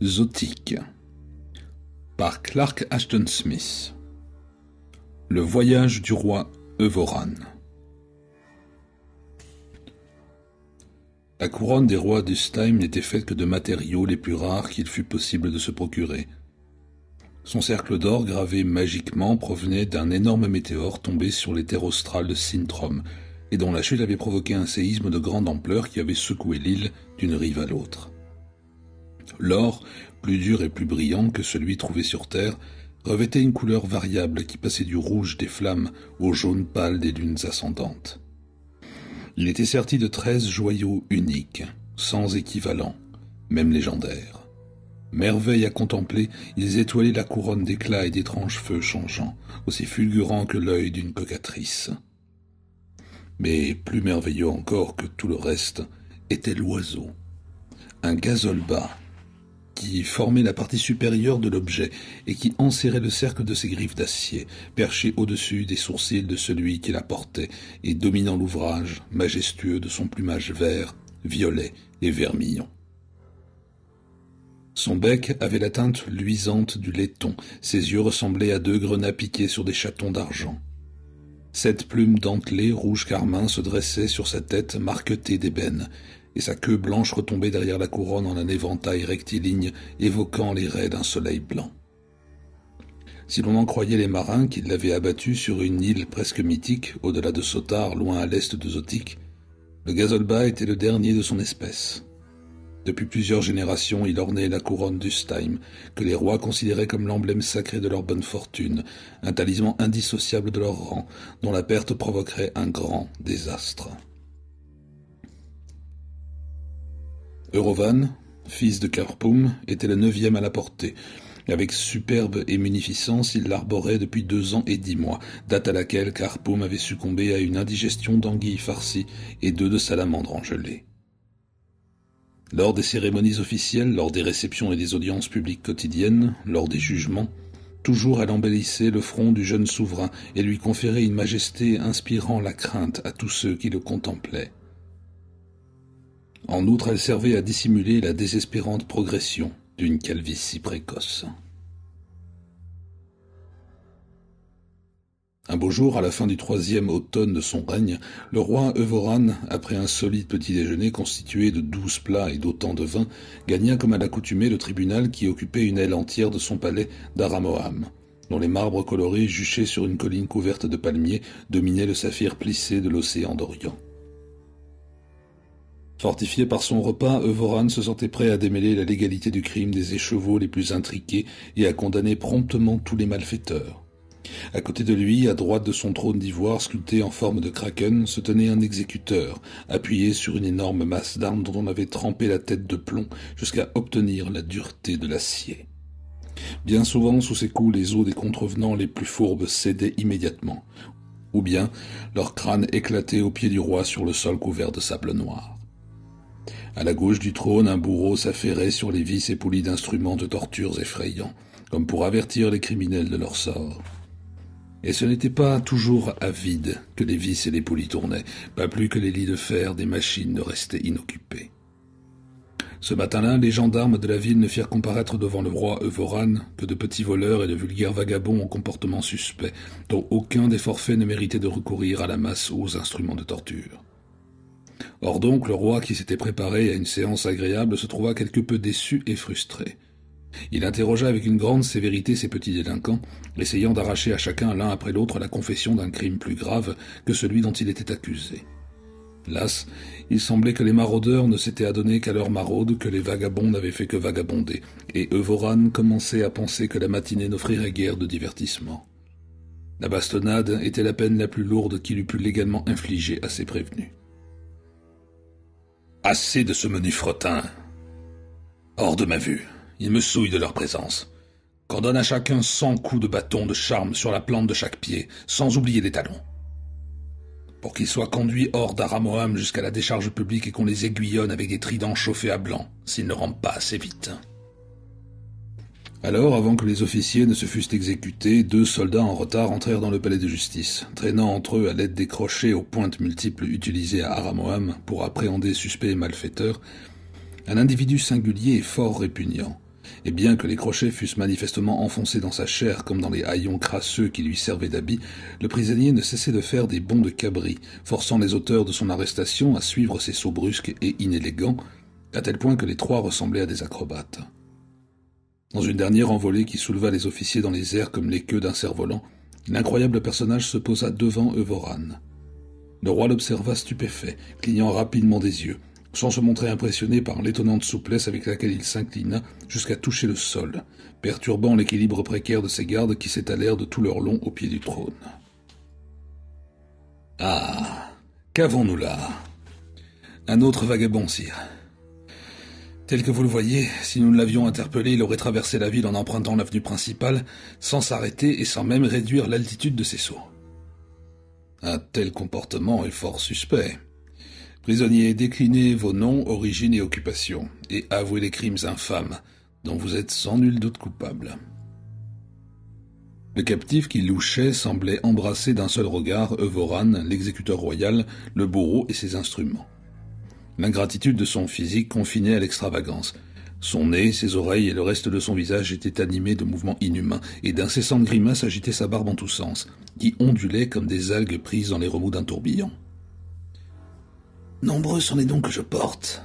Zotique par Clark Ashton Smith. Le voyage du roi Euvoran. La couronne des rois d'Ustheim n'était faite que de matériaux les plus rares qu'il fût possible de se procurer. Son cercle d'or gravé magiquement provenait d'un énorme météore tombé sur les terres australes de Sintrom, et dont la chute avait provoqué un séisme de grande ampleur qui avait secoué l'île d'une rive à l'autre. L'or, plus dur et plus brillant que celui trouvé sur Terre, revêtait une couleur variable qui passait du rouge des flammes au jaune pâle des lunes ascendantes. Il était serti de 13 joyaux uniques, sans équivalent, même légendaires. Merveille à contempler, ils étoilaient la couronne d'éclats et d'étranges feux changeants, aussi fulgurants que l'œil d'une cocatrice. Mais plus merveilleux encore que tout le reste était l'oiseau, un gazolba, qui formait la partie supérieure de l'objet et qui enserrait le cercle de ses griffes d'acier, perché au-dessus des sourcils de celui qui la portait et dominant l'ouvrage, majestueux de son plumage vert, violet et vermillon. Son bec avait la teinte luisante du laiton, ses yeux ressemblaient à 2 grenats piqués sur des chatons d'argent. 7 plumes dentelées rouge carmin se dressaient sur sa tête marquetée d'ébène, et sa queue blanche retombait derrière la couronne en un éventail rectiligne évoquant les raies d'un soleil blanc. Si l'on en croyait les marins qui l'avaient abattu sur une île presque mythique, au-delà de Sotar, loin à l'est de Zotique, le gazolba était le dernier de son espèce. Depuis plusieurs générations, il ornait la couronne d'Ustheim, que les rois considéraient comme l'emblème sacré de leur bonne fortune, un talisman indissociable de leur rang, dont la perte provoquerait un grand désastre. Eurovan, fils de Karpoum, était le 9e à la portée. Avec superbe et munificence, il l'arborait depuis 2 ans et 10 mois, date à laquelle Karpoum avait succombé à une indigestion d'anguilles farcies et d'œufs de salamandre en gelée. Lors des cérémonies officielles, lors des réceptions et des audiences publiques quotidiennes, lors des jugements, toujours elle embellissait le front du jeune souverain et lui conférait une majesté inspirant la crainte à tous ceux qui le contemplaient. En outre, elle servait à dissimuler la désespérante progression d'une calvitie précoce. Un beau jour, à la fin du 3e automne de son règne, le roi Euvoran, après un solide petit déjeuner constitué de 12 plats et d'autant de vin, gagna comme à l'accoutumée le tribunal qui occupait une aile entière de son palais d'Aramoam, dont les marbres colorés juchés sur une colline couverte de palmiers dominaient le saphir plissé de l'océan d'Orient. Fortifié par son repas, Euvoran se sentait prêt à démêler la légalité du crime des écheveaux les plus intriqués et à condamner promptement tous les malfaiteurs. À côté de lui, à droite de son trône d'ivoire sculpté en forme de kraken, se tenait un exécuteur, appuyé sur une énorme masse d'armes dont on avait trempé la tête de plomb jusqu'à obtenir la dureté de l'acier. Bien souvent, sous ses coups, les os des contrevenants les plus fourbes cédaient immédiatement, ou bien leur crâne éclatait au pied du roi sur le sol couvert de sable noir. À la gauche du trône, un bourreau s'affairait sur les vis et poulies d'instruments de tortures effrayants, comme pour avertir les criminels de leur sort. Et ce n'était pas toujours à vide que les vis et les poulies tournaient, pas plus que les lits de fer des machines ne restaient inoccupés. Ce matin-là, les gendarmes de la ville ne firent comparaître devant le roi Euvoran que de petits voleurs et de vulgaires vagabonds au comportement suspect, dont aucun des forfaits ne méritait de recourir à la masse ou aux instruments de torture. Or donc, le roi qui s'était préparé à une séance agréable se trouva quelque peu déçu et frustré. Il interrogea avec une grande sévérité ces petits délinquants, essayant d'arracher à chacun l'un après l'autre la confession d'un crime plus grave que celui dont il était accusé. Las, il semblait que les maraudeurs ne s'étaient adonnés qu'à leur maraude, que les vagabonds n'avaient fait que vagabonder, et Euvoran commençait à penser que la matinée n'offrirait guère de divertissement. La bastonnade était la peine la plus lourde qu'il eût pu légalement infliger à ses prévenus. Assez de ce menu fretin. Hors de ma vue. Ils me souillent de leur présence. Qu'on donne à chacun 100 coups de bâton de charme sur la plante de chaque pied, sans oublier les talons. Pour qu'ils soient conduits hors d'Aramoam jusqu'à la décharge publique et qu'on les aiguillonne avec des tridents chauffés à blanc, s'ils ne rampent pas assez vite. Alors, avant que les officiers ne se fussent exécutés, 2 soldats en retard entrèrent dans le palais de justice, traînant entre eux à l'aide des crochets aux pointes multiples utilisés à Aramoam pour appréhender suspects et malfaiteurs, un individu singulier et fort répugnant, Et bien que les crochets fussent manifestement enfoncés dans sa chair comme dans les haillons crasseux qui lui servaient d'habit, le prisonnier ne cessait de faire des bonds de cabri, forçant les auteurs de son arrestation à suivre ses sauts brusques et inélégants, à tel point que les trois ressemblaient à des acrobates. Dans une dernière envolée qui souleva les officiers dans les airs comme les queues d'un cerf-volant, l'incroyable personnage se posa devant Euvoran. Le roi l'observa stupéfait, clignant rapidement des yeux, sans se montrer impressionné par l'étonnante souplesse avec laquelle il s'inclina jusqu'à toucher le sol, perturbant l'équilibre précaire de ses gardes qui s'étalèrent de tout leur long au pied du trône. « Ah, qu'avons-nous là ?»« Un autre vagabond, sire. Tel que vous le voyez, si nous l'avions interpellé, il aurait traversé la ville en empruntant l'avenue principale, sans s'arrêter et sans même réduire l'altitude de ses sauts. Un tel comportement est fort suspect. Prisonniers, déclinez vos noms, origines et occupations, et avouez les crimes infâmes, dont vous êtes sans nul doute coupable. » Le captif qui louchait semblait embrasser d'un seul regard Euvoran, l'exécuteur royal, le bourreau et ses instruments. L'ingratitude de son physique confinait à l'extravagance. Son nez, ses oreilles et le reste de son visage étaient animés de mouvements inhumains, et d'incessantes grimaces agitaient sa barbe en tous sens, qui ondulait comme des algues prises dans les remous d'un tourbillon. Nombreux sont les noms que je porte.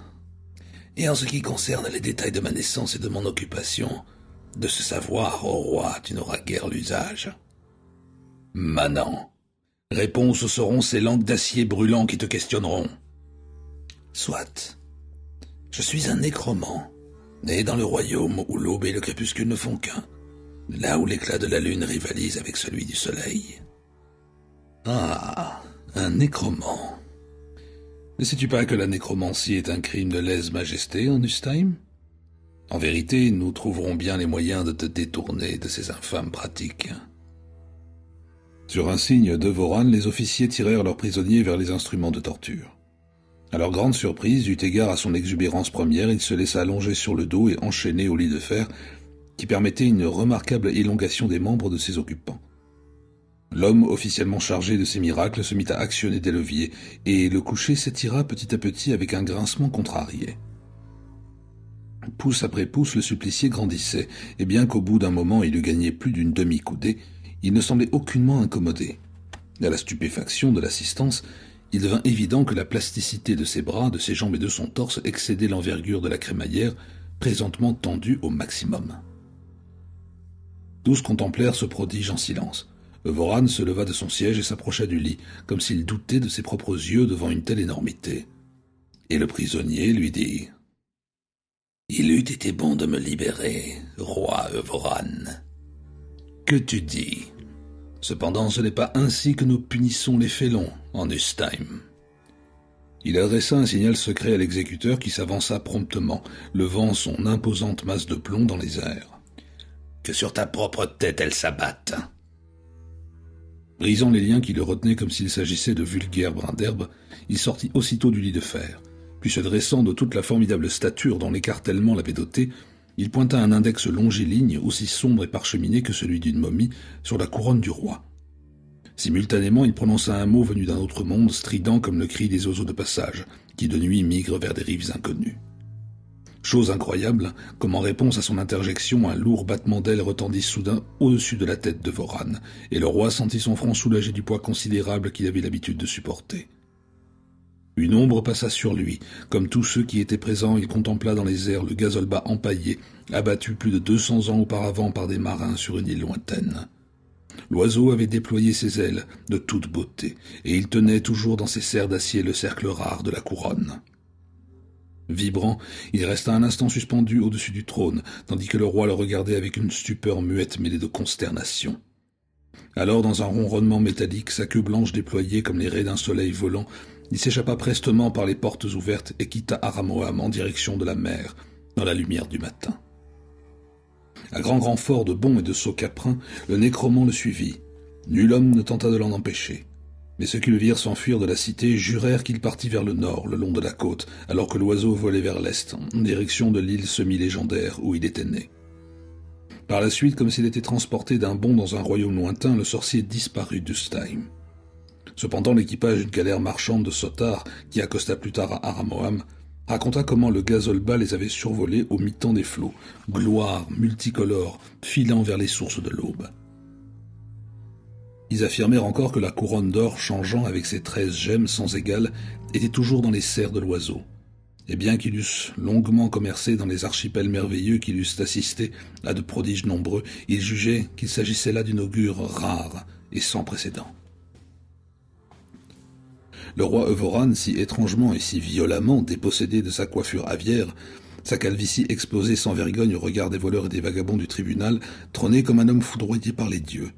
Et en ce qui concerne les détails de ma naissance et de mon occupation, de ce savoir, ô roi, tu n'auras guère l'usage. Manant. Réponses seront ces langues d'acier brûlant qui te questionneront. Soit. Je suis un nécromant, né dans le royaume où l'aube et le crépuscule ne font qu'un, là où l'éclat de la lune rivalise avec celui du soleil. Ah, un nécromant. Ne sais-tu pas que la nécromancie est un crime de lèse-majesté en Ustheim? En vérité, nous trouverons bien les moyens de te détourner de ces infâmes pratiques. Sur un signe d'Euvoran, les officiers tirèrent leurs prisonniers vers les instruments de torture. À leur grande surprise, eu égard à son exubérance première, il se laissa allonger sur le dos et enchaîner au lit de fer, qui permettait une remarquable élongation des membres de ses occupants. L'homme officiellement chargé de ces miracles se mit à actionner des leviers, et le coucher s'étira petit à petit avec un grincement contrarié. Pouce après pouce, le supplicié grandissait, et bien qu'au bout d'un moment il eût gagné plus d'une demi-coudée, il ne semblait aucunement incommodé. À la stupéfaction de l'assistance, il devint évident que la plasticité de ses bras, de ses jambes et de son torse excédait l'envergure de la crémaillère, présentement tendue au maximum. Tous contemplèrent ce prodige en silence. Euvoran se leva de son siège et s'approcha du lit, comme s'il doutait de ses propres yeux devant une telle énormité. Et le prisonnier lui dit « Il eût été bon de me libérer, roi Euvoran. Que tu dis ? Cependant, ce n'est pas ainsi que nous punissons les félons en Ustheim. » Il adressa un signal secret à l'exécuteur qui s'avança promptement, levant son imposante masse de plomb dans les airs. « Que sur ta propre tête elle s'abatte !» Brisant les liens qui le retenaient comme s'il s'agissait de vulgaires brins d'herbe, il sortit aussitôt du lit de fer, puis se dressant de toute la formidable stature dont l'écartèlement l'avait doté, il pointa un index longiligne aussi sombre et parcheminé que celui d'une momie sur la couronne du roi. Simultanément, il prononça un mot venu d'un autre monde, strident comme le cri des oiseaux de passage, qui de nuit migrent vers des rives inconnues. Chose incroyable, comme en réponse à son interjection, un lourd battement d'ailes retendit soudain au-dessus de la tête de Voran, et le roi sentit son front soulagé du poids considérable qu'il avait l'habitude de supporter. Une ombre passa sur lui. Comme tous ceux qui étaient présents, il contempla dans les airs le gazolba empaillé, abattu plus de 200 ans auparavant par des marins sur une île lointaine. L'oiseau avait déployé ses ailes de toute beauté, et il tenait toujours dans ses serres d'acier le cercle rare de la couronne. Vibrant, il resta un instant suspendu au-dessus du trône, tandis que le roi le regardait avec une stupeur muette mêlée de consternation. Alors, dans un ronronnement métallique, sa queue blanche déployée comme les raies d'un soleil volant, il s'échappa prestement par les portes ouvertes et quitta Aramoam en direction de la mer, dans la lumière du matin. À grand renfort de bonds et de sauts caprins, le nécromant le suivit. Nul homme ne tenta de l'en empêcher. Mais ceux qui le virent s'enfuir de la cité jurèrent qu'il partit vers le nord, le long de la côte, alors que l'oiseau volait vers l'est, en direction de l'île semi-légendaire où il était né. Par la suite, comme s'il était transporté d'un bond dans un royaume lointain, le sorcier disparut d'Ustheim. Cependant, l'équipage d'une galère marchande de Sotar, qui accosta plus tard à Aramoam, raconta comment le Gazolba les avait survolés au mi-temps des flots, gloire multicolore, filant vers les sources de l'aube. Ils affirmèrent encore que la couronne d'or changeant avec ses 13 gemmes sans égale était toujours dans les serres de l'oiseau. Et bien qu'ils eussent longuement commercé dans les archipels merveilleux qu'ils eussent assisté à de prodiges nombreux, ils jugeaient qu'il s'agissait là d'une augure rare et sans précédent. Le roi Evoran, si étrangement et si violemment dépossédé de sa coiffure aviaire, sa calvitie exposée sans vergogne au regard des voleurs et des vagabonds du tribunal, trônait comme un homme foudroyé par les dieux.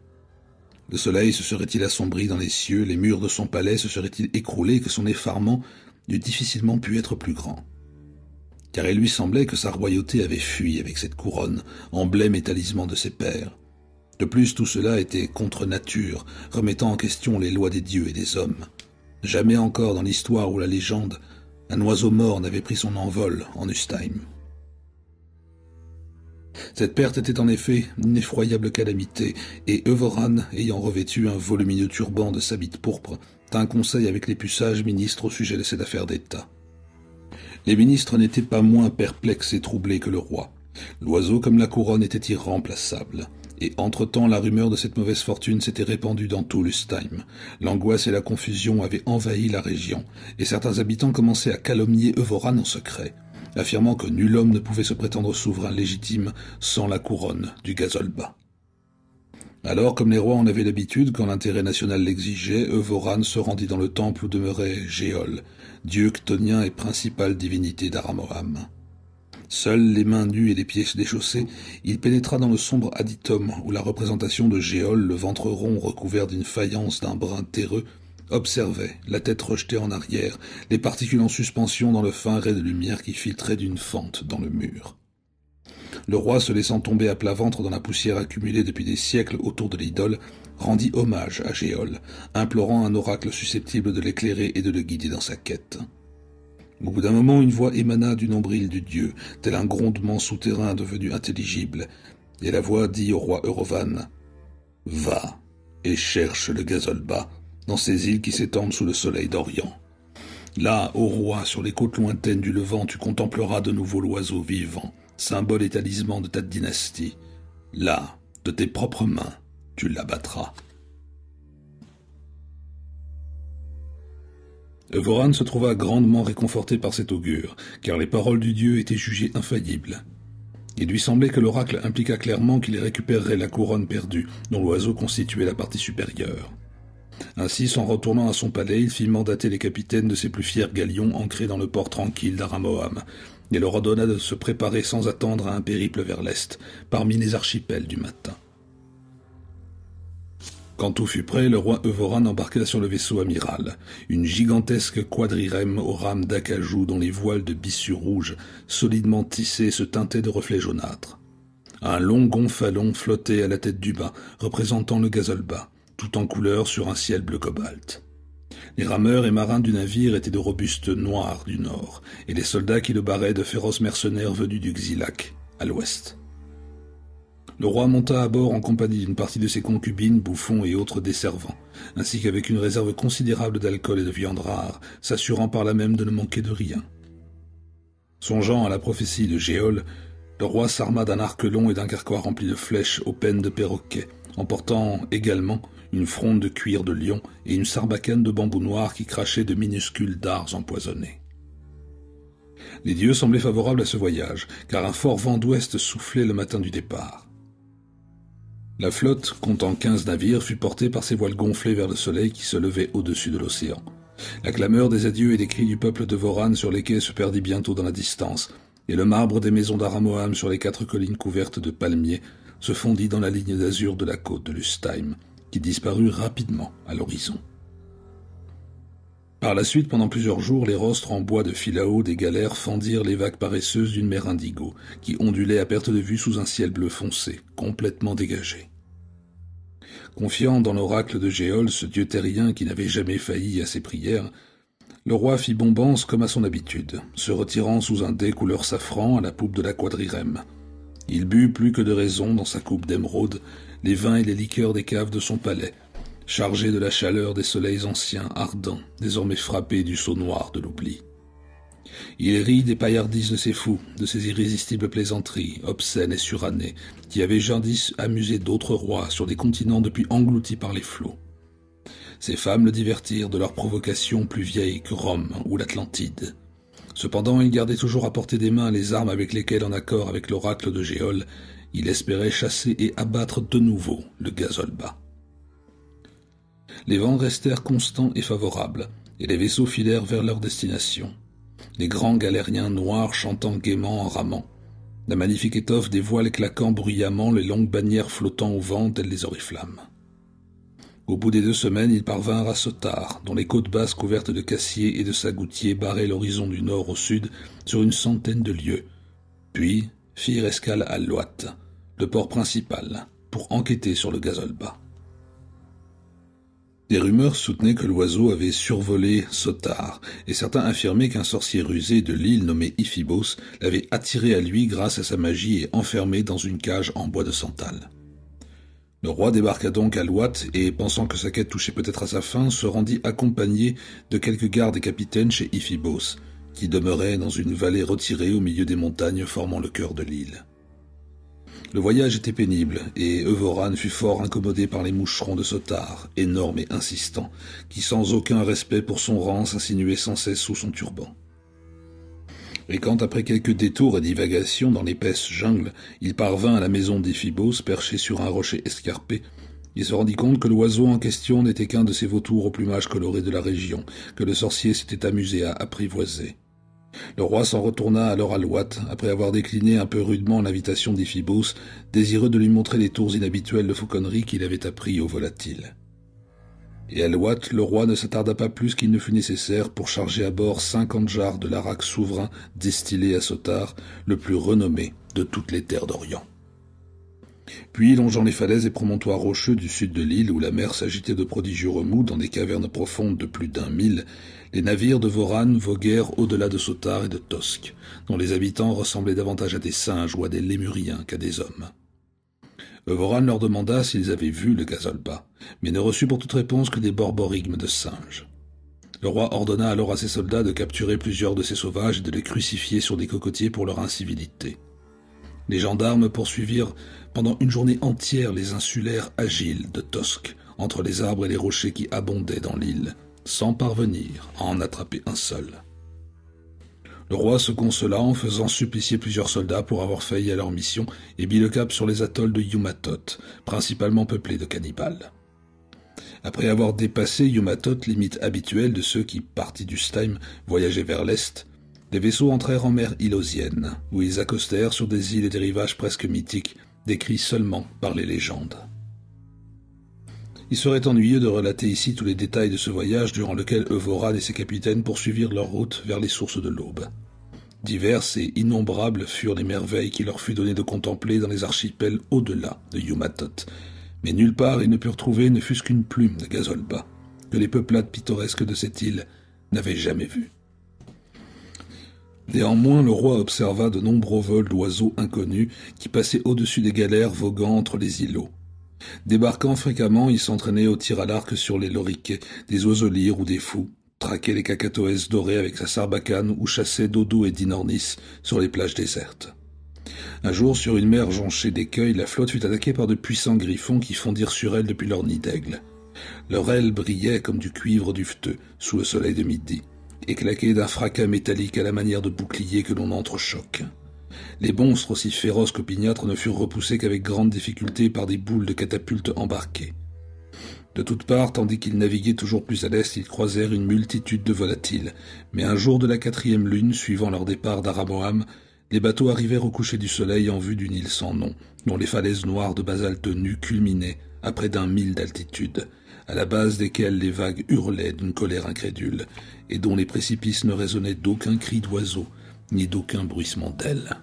Le soleil se serait-il assombri dans les cieux, les murs de son palais se seraient-ils écroulés, que son effarement eût difficilement pu être plus grand. Car il lui semblait que sa royauté avait fui avec cette couronne, emblème et talisman de ses pères. De plus, tout cela était contre nature, remettant en question les lois des dieux et des hommes. Jamais encore dans l'histoire ou la légende, un oiseau mort n'avait pris son envol en Ustheim. Cette perte était en effet une effroyable calamité, et Evoran, ayant revêtu un volumineux turban de sabit pourpre, tint conseil avec les plus sages ministres au sujet de cette affaire d'État. Les ministres n'étaient pas moins perplexes et troublés que le roi. L'oiseau comme la couronne était irremplaçable, et entre-temps la rumeur de cette mauvaise fortune s'était répandue dans tout l'Ustheim. L'angoisse et la confusion avaient envahi la région, et certains habitants commençaient à calomnier Evoran en secret, affirmant que nul homme ne pouvait se prétendre souverain légitime sans la couronne du Gazolba. Alors, comme les rois en avaient l'habitude, quand l'intérêt national l'exigeait, Evoran se rendit dans le temple où demeurait Géol, dieu chtonien et principale divinité d'Aramoam. Seuls les mains nues et les pieds déchaussés, il pénétra dans le sombre adytum où la représentation de Géol, le ventre rond recouvert d'une faïence d'un brun terreux, observait, la tête rejetée en arrière, les particules en suspension dans le fin ray de lumière qui filtrait d'une fente dans le mur. Le roi, se laissant tomber à plat ventre dans la poussière accumulée depuis des siècles autour de l'idole, rendit hommage à Géol, implorant un oracle susceptible de l'éclairer et de le guider dans sa quête. Au bout d'un moment, une voix émana du nombril du dieu, tel un grondement souterrain devenu intelligible, et la voix dit au roi Eurovan : « Va et cherche le Gazolba dans ces îles qui s'étendent sous le soleil d'Orient. Là, ô roi, sur les côtes lointaines du Levant, tu contempleras de nouveau l'oiseau vivant, symbole et talisman de ta dynastie. Là, de tes propres mains, tu l'abattras. » Evoran se trouva grandement réconforté par cet augure, car les paroles du dieu étaient jugées infaillibles. Il lui semblait que l'oracle impliqua clairement qu'il récupérerait la couronne perdue, dont l'oiseau constituait la partie supérieure. Ainsi, s'en retournant à son palais, il fit mandater les capitaines de ses plus fiers galions ancrés dans le port tranquille d'Aramoam, et leur ordonna de se préparer sans attendre à un périple vers l'est, parmi les archipels du matin. Quand tout fut prêt, le roi Evoran embarqua sur le vaisseau amiral, une gigantesque quadrirème aux rames d'acajou dont les voiles de byssus rouges, solidement tissées, se teintaient de reflets jaunâtres. Un long gonfalon flottait à la tête du bas, représentant le Gazolba, tout en couleur sur un ciel bleu cobalt. Les rameurs et marins du navire étaient de robustes noirs du nord, et les soldats qui le barraient de féroces mercenaires venus du Xilac, à l'ouest. Le roi monta à bord en compagnie d'une partie de ses concubines, bouffons et autres desservants, ainsi qu'avec une réserve considérable d'alcool et de viande rare, s'assurant par là même de ne manquer de rien. Songeant à la prophétie de Géol, le roi s'arma d'un arc long et d'un carquois rempli de flèches aux pennes de perroquet, emportant également une fronde de cuir de lion et une sarbacane de bambou noir qui crachait de minuscules dards empoisonnés. Les dieux semblaient favorables à ce voyage, car un fort vent d'ouest soufflait le matin du départ. La flotte, comptant 15 navires, fut portée par ses voiles gonflées vers le soleil qui se levait au-dessus de l'océan. La clameur des adieux et des cris du peuple de Voran sur les quais se perdit bientôt dans la distance, et le marbre des maisons d'Aramoam sur les 4 collines couvertes de palmiers se fondit dans la ligne d'azur de la côte de l'Ustheim, qui disparut rapidement à l'horizon. Par la suite, pendant plusieurs jours, les rostres en bois de filao des galères fendirent les vagues paresseuses d'une mer indigo, qui ondulait à perte de vue sous un ciel bleu foncé, complètement dégagé. Confiant dans l'oracle de Géol, ce dieu terrien qui n'avait jamais failli à ses prières, le roi fit bombance comme à son habitude, se retirant sous un dais couleur safran à la poupe de la quadrirème. Il but plus que de raison dans sa coupe d'émeraude les vins et les liqueurs des caves de son palais, chargé de la chaleur des soleils anciens ardents, désormais frappés du sceau noir de l'oubli. Il rit des paillardises de ces fous, de ces irrésistibles plaisanteries, obscènes et surannées, qui avaient jadis amusé d'autres rois sur des continents depuis engloutis par les flots. Ces femmes le divertirent de leurs provocations plus vieilles que Rome ou l'Atlantide. Cependant, il gardait toujours à portée des mains les armes avec lesquelles, en accord avec l'oracle de Géol, il espérait chasser et abattre de nouveau le Gazolba. Les vents restèrent constants et favorables, et les vaisseaux filèrent vers leur destination. Les grands galériens noirs chantant gaiement en ramant, la magnifique étoffe des voiles claquant bruyamment, les longues bannières flottant au vent telles les oriflammes. Au bout des 2 semaines, ils parvinrent à Sotar, dont les côtes basses couvertes de cassiers et de sagoutiers barraient l'horizon du nord au sud sur une centaine de lieues, puis firent escale à Loat, le port principal, pour enquêter sur le Gazolba. Des rumeurs soutenaient que l'oiseau avait survolé Sotar, et certains affirmaient qu'un sorcier rusé de l'île nommé Iphibos l'avait attiré à lui grâce à sa magie et enfermé dans une cage en bois de santal. Le roi débarqua donc à Loat et, pensant que sa quête touchait peut-être à sa fin, se rendit accompagné de quelques gardes et capitaines chez Iphibos, qui demeurait dans une vallée retirée au milieu des montagnes formant le cœur de l'île. Le voyage était pénible, et Euvoran fut fort incommodé par les moucherons de Sotar, énormes et insistants, qui sans aucun respect pour son rang s'insinuaient sans cesse sous son turban. Et quand, après quelques détours et divagations dans l'épaisse jungle, il parvint à la maison d'Iphibos, perché sur un rocher escarpé, il se rendit compte que l'oiseau en question n'était qu'un de ces vautours au plumage coloré de la région, que le sorcier s'était amusé à apprivoiser. Le roi s'en retourna alors à Loat, après avoir décliné un peu rudement l'invitation d'Iphibos, désireux de lui montrer les tours inhabituels de fauconnerie qu'il avait appris au volatile. Et à Loat, le roi ne s'attarda pas plus qu'il ne fut nécessaire pour charger à bord 50 jarres de l'arak souverain distillé à Sotar, le plus renommé de toutes les terres d'Orient. Puis, longeant les falaises et promontoires rocheux du sud de l'île, où la mer s'agitait de prodigieux remous dans des cavernes profondes de plus d'1 mille, les navires de Voran voguèrent au-delà de Sotar et de Tosk, dont les habitants ressemblaient davantage à des singes ou à des lémuriens qu'à des hommes. Voran leur demanda s'ils avaient vu le Gazolba, mais ne reçut pour toute réponse que des borborigmes de singes. Le roi ordonna alors à ses soldats de capturer plusieurs de ces sauvages et de les crucifier sur des cocotiers pour leur incivilité. Les gendarmes poursuivirent pendant une journée entière les insulaires agiles de Tosk, entre les arbres et les rochers qui abondaient dans l'île, sans parvenir à en attraper un seul. Le roi se consola en faisant supplicier plusieurs soldats pour avoir failli à leur mission et mit le cap sur les atolls de Yumatot, principalement peuplés de cannibales. Après avoir dépassé Yumatot, limite habituelle de ceux qui, partis du Steim, voyageaient vers l'est, les vaisseaux entrèrent en mer Ilosienne, où ils accostèrent sur des îles et des rivages presque mythiques, décrits seulement par les légendes. Il serait ennuyeux de relater ici tous les détails de ce voyage durant lequel Euvoran et ses capitaines poursuivirent leur route vers les sources de l'Aube. Diverses et innombrables furent les merveilles qu'il leur fut donné de contempler dans les archipels au-delà de Yumatot, mais nulle part ils ne purent trouver ne fût-ce qu'une plume de Gazolba, que les peuplades pittoresques de cette île n'avaient jamais vue. Néanmoins, le roi observa de nombreux vols d'oiseaux inconnus qui passaient au-dessus des galères voguant entre les îlots. Débarquant fréquemment, ils s'entraînaient au tir à l'arc sur les loriquets, des oiseaux lyres ou des fous, traquaient les cacatoès dorés avec sa sarbacane ou chassaient dodo et dinornis sur les plages désertes. Un jour, sur une mer jonchée d'écueils, la flotte fut attaquée par de puissants griffons qui fondirent sur elle depuis leur nid d'aigle. Leurs ailes brillaient comme du cuivre duveteux sous le soleil de midi, et claquaient d'un fracas métallique à la manière de boucliers que l'on entrechoque. Les monstres, aussi féroces qu'opiniâtres, ne furent repoussés qu'avec grande difficulté par des boules de catapultes embarquées. De toutes parts, tandis qu'ils naviguaient toujours plus à l'est, ils croisèrent une multitude de volatiles, mais un jour de la 4e lune, suivant leur départ d'Aramoam, les bateaux arrivèrent au coucher du soleil en vue d'une île sans nom, dont les falaises noires de basalte nu culminaient à près d'1 mille d'altitude, à la base desquelles les vagues hurlaient d'une colère incrédule, et dont les précipices ne résonnaient d'aucun cri d'oiseau, ni d'aucun bruissement d'ailes.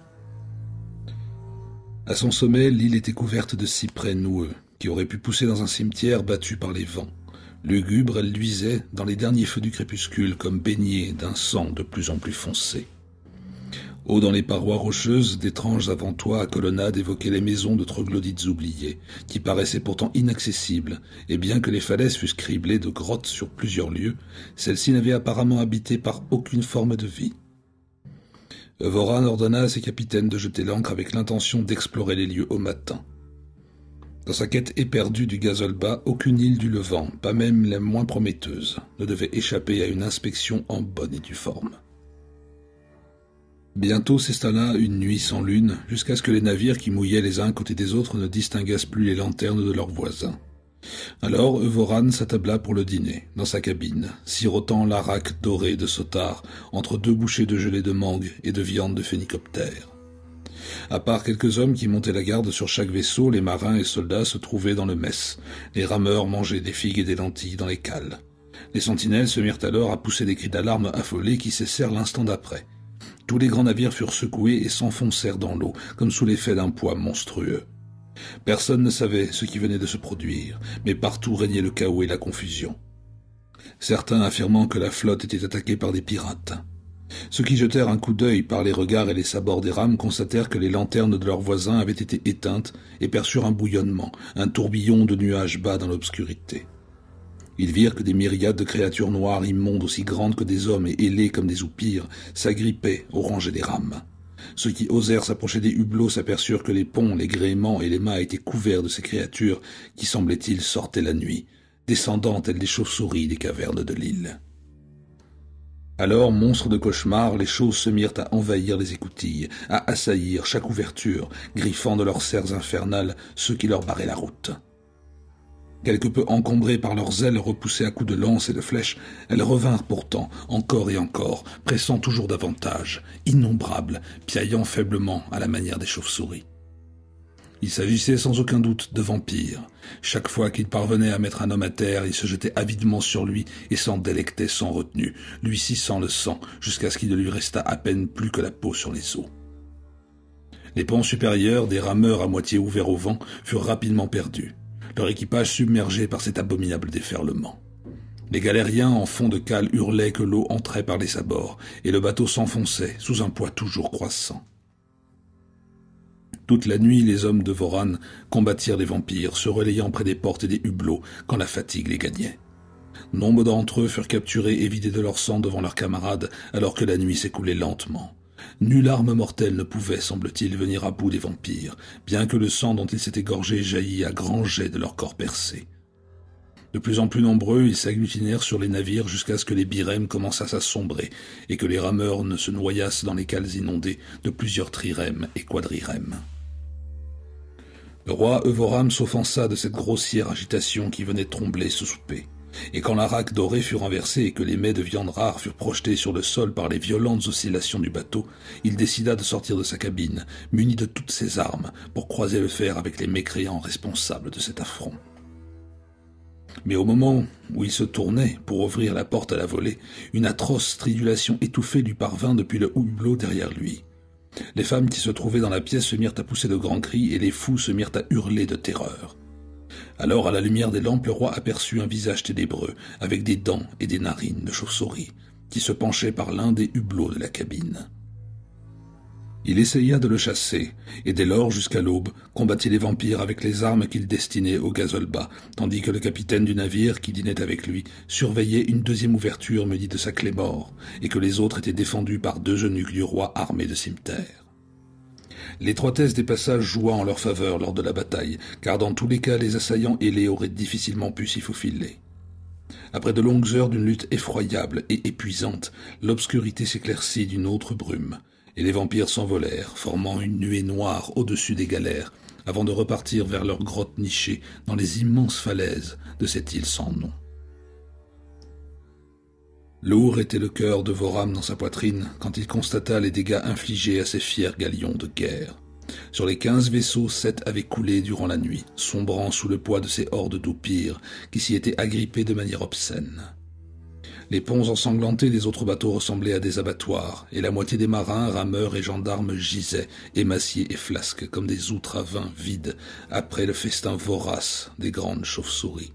À son sommet, l'île était couverte de cyprès noueux, qui auraient pu pousser dans un cimetière battu par les vents. Lugubre, elle luisait dans les derniers feux du crépuscule, comme baignée d'un sang de plus en plus foncé. Haut dans les parois rocheuses, d'étranges avant-toits à colonnades évoquaient les maisons de troglodytes oubliés, qui paraissaient pourtant inaccessibles, et bien que les falaises fussent criblées de grottes sur plusieurs lieues, celles-ci n'avaient apparemment habité par aucune forme de vie. Voran ordonna à ses capitaines de jeter l'ancre avec l'intention d'explorer les lieux au matin. Dans sa quête éperdue du Gazolba, aucune île du Levant, pas même la moins prometteuse, ne devait échapper à une inspection en bonne et due forme. Bientôt s'installa une nuit sans lune, jusqu'à ce que les navires qui mouillaient les uns à côté des autres ne distinguassent plus les lanternes de leurs voisins. Alors Voran s'attabla pour le dîner, dans sa cabine, sirotant l'arak doré de Sotar entre deux bouchées de gelée de mangue et de viande de phénicoptère. À part quelques hommes qui montaient la garde sur chaque vaisseau, les marins et soldats se trouvaient dans le mess. Les rameurs mangeaient des figues et des lentilles dans les cales. Les sentinelles se mirent alors à pousser des cris d'alarme affolés qui cessèrent l'instant d'après. Tous les grands navires furent secoués et s'enfoncèrent dans l'eau, comme sous l'effet d'un poids monstrueux. Personne ne savait ce qui venait de se produire, mais partout régnait le chaos et la confusion. Certains affirmant que la flotte était attaquée par des pirates. Ceux qui jetèrent un coup d'œil par les regards et les sabords des rames constatèrent que les lanternes de leurs voisins avaient été éteintes et perçurent un bouillonnement, un tourbillon de nuages bas dans l'obscurité. Ils virent que des myriades de créatures noires immondes aussi grandes que des hommes et ailées comme des oupires s'agrippaient aux rangées des rames. Ceux qui osèrent s'approcher des hublots s'aperçurent que les ponts, les gréements et les mâts étaient couverts de ces créatures qui, semblait-il, sortaient la nuit, descendant telles des chauves-souris des cavernes de l'île. Alors, monstres de cauchemar, les choses se mirent à envahir les écoutilles, à assaillir chaque ouverture, griffant de leurs serres infernales ceux qui leur barraient la route. Quelque peu encombrées par leurs ailes repoussées à coups de lance et de flèches, elles revinrent pourtant, encore et encore, pressant toujours davantage, innombrables, piaillant faiblement à la manière des chauves-souris. Il s'agissait sans aucun doute de vampires. Chaque fois qu'il parvenait à mettre un homme à terre, il se jetait avidement sur lui et s'en délectait sans retenue, lui suçant le sang jusqu'à ce qu'il ne lui restât à peine plus que la peau sur les os. Les ponts supérieurs, des rameurs à moitié ouverts au vent, furent rapidement perdus, leur équipage submergé par cet abominable déferlement. Les galériens en fond de cale hurlaient que l'eau entrait par les sabords, et le bateau s'enfonçait sous un poids toujours croissant. Toute la nuit, les hommes de Voran combattirent les vampires, se relayant près des portes et des hublots quand la fatigue les gagnait. Nombre d'entre eux furent capturés et vidés de leur sang devant leurs camarades alors que la nuit s'écoulait lentement. Nulle arme mortelle ne pouvait, semble-t-il, venir à bout des vampires, bien que le sang dont ils s'étaient gorgés jaillît à grands jets de leurs corps percés. De plus en plus nombreux, ils s'agglutinèrent sur les navires jusqu'à ce que les birèmes commençassent à sombrer et que les rameurs ne se noyassent dans les cales inondées de plusieurs trirèmes et quadrirèmes. Le roi Euvoram s'offensa de cette grossière agitation qui venait troubler ce souper, et quand l'araque doré fut renversé et que les mets de viande rare furent projetés sur le sol par les violentes oscillations du bateau, il décida de sortir de sa cabine, muni de toutes ses armes, pour croiser le fer avec les mécréants responsables de cet affront. Mais au moment où il se tournait pour ouvrir la porte à la volée, une atroce stridulation étouffée lui parvint depuis le hublot derrière lui. Les femmes qui se trouvaient dans la pièce se mirent à pousser de grands cris et les fous se mirent à hurler de terreur. Alors, à la lumière des lampes, le roi aperçut un visage ténébreux, avec des dents et des narines de chauve-souris, qui se penchait par l'un des hublots de la cabine. Il essaya de le chasser, et dès lors, jusqu'à l'aube, combattit les vampires avec les armes qu'il destinait au Gazolba, tandis que le capitaine du navire, qui dînait avec lui, surveillait une deuxième ouverture munie de sa clé mort, et que les autres étaient défendus par deux eunuques du roi armés de cimeterres. L'étroitesse des passages joua en leur faveur lors de la bataille, car dans tous les cas les assaillants ailés auraient difficilement pu s'y faufiler. Après de longues heures d'une lutte effroyable et épuisante, l'obscurité s'éclaircit d'une autre brume, et les vampires s'envolèrent, formant une nuée noire au-dessus des galères, avant de repartir vers leurs grottes nichées dans les immenses falaises de cette île sans nom. Lourd était le cœur de Voram dans sa poitrine quand il constata les dégâts infligés à ses fiers galions de guerre. Sur les 15 vaisseaux, 7 avaient coulé durant la nuit, sombrant sous le poids de ces hordes d'oupires qui s'y étaient agrippées de manière obscène. Les ponts ensanglantés des autres bateaux ressemblaient à des abattoirs, et la moitié des marins, rameurs et gendarmes gisaient, émaciés et flasques, comme des outres à vin vides, après le festin vorace des grandes chauves-souris.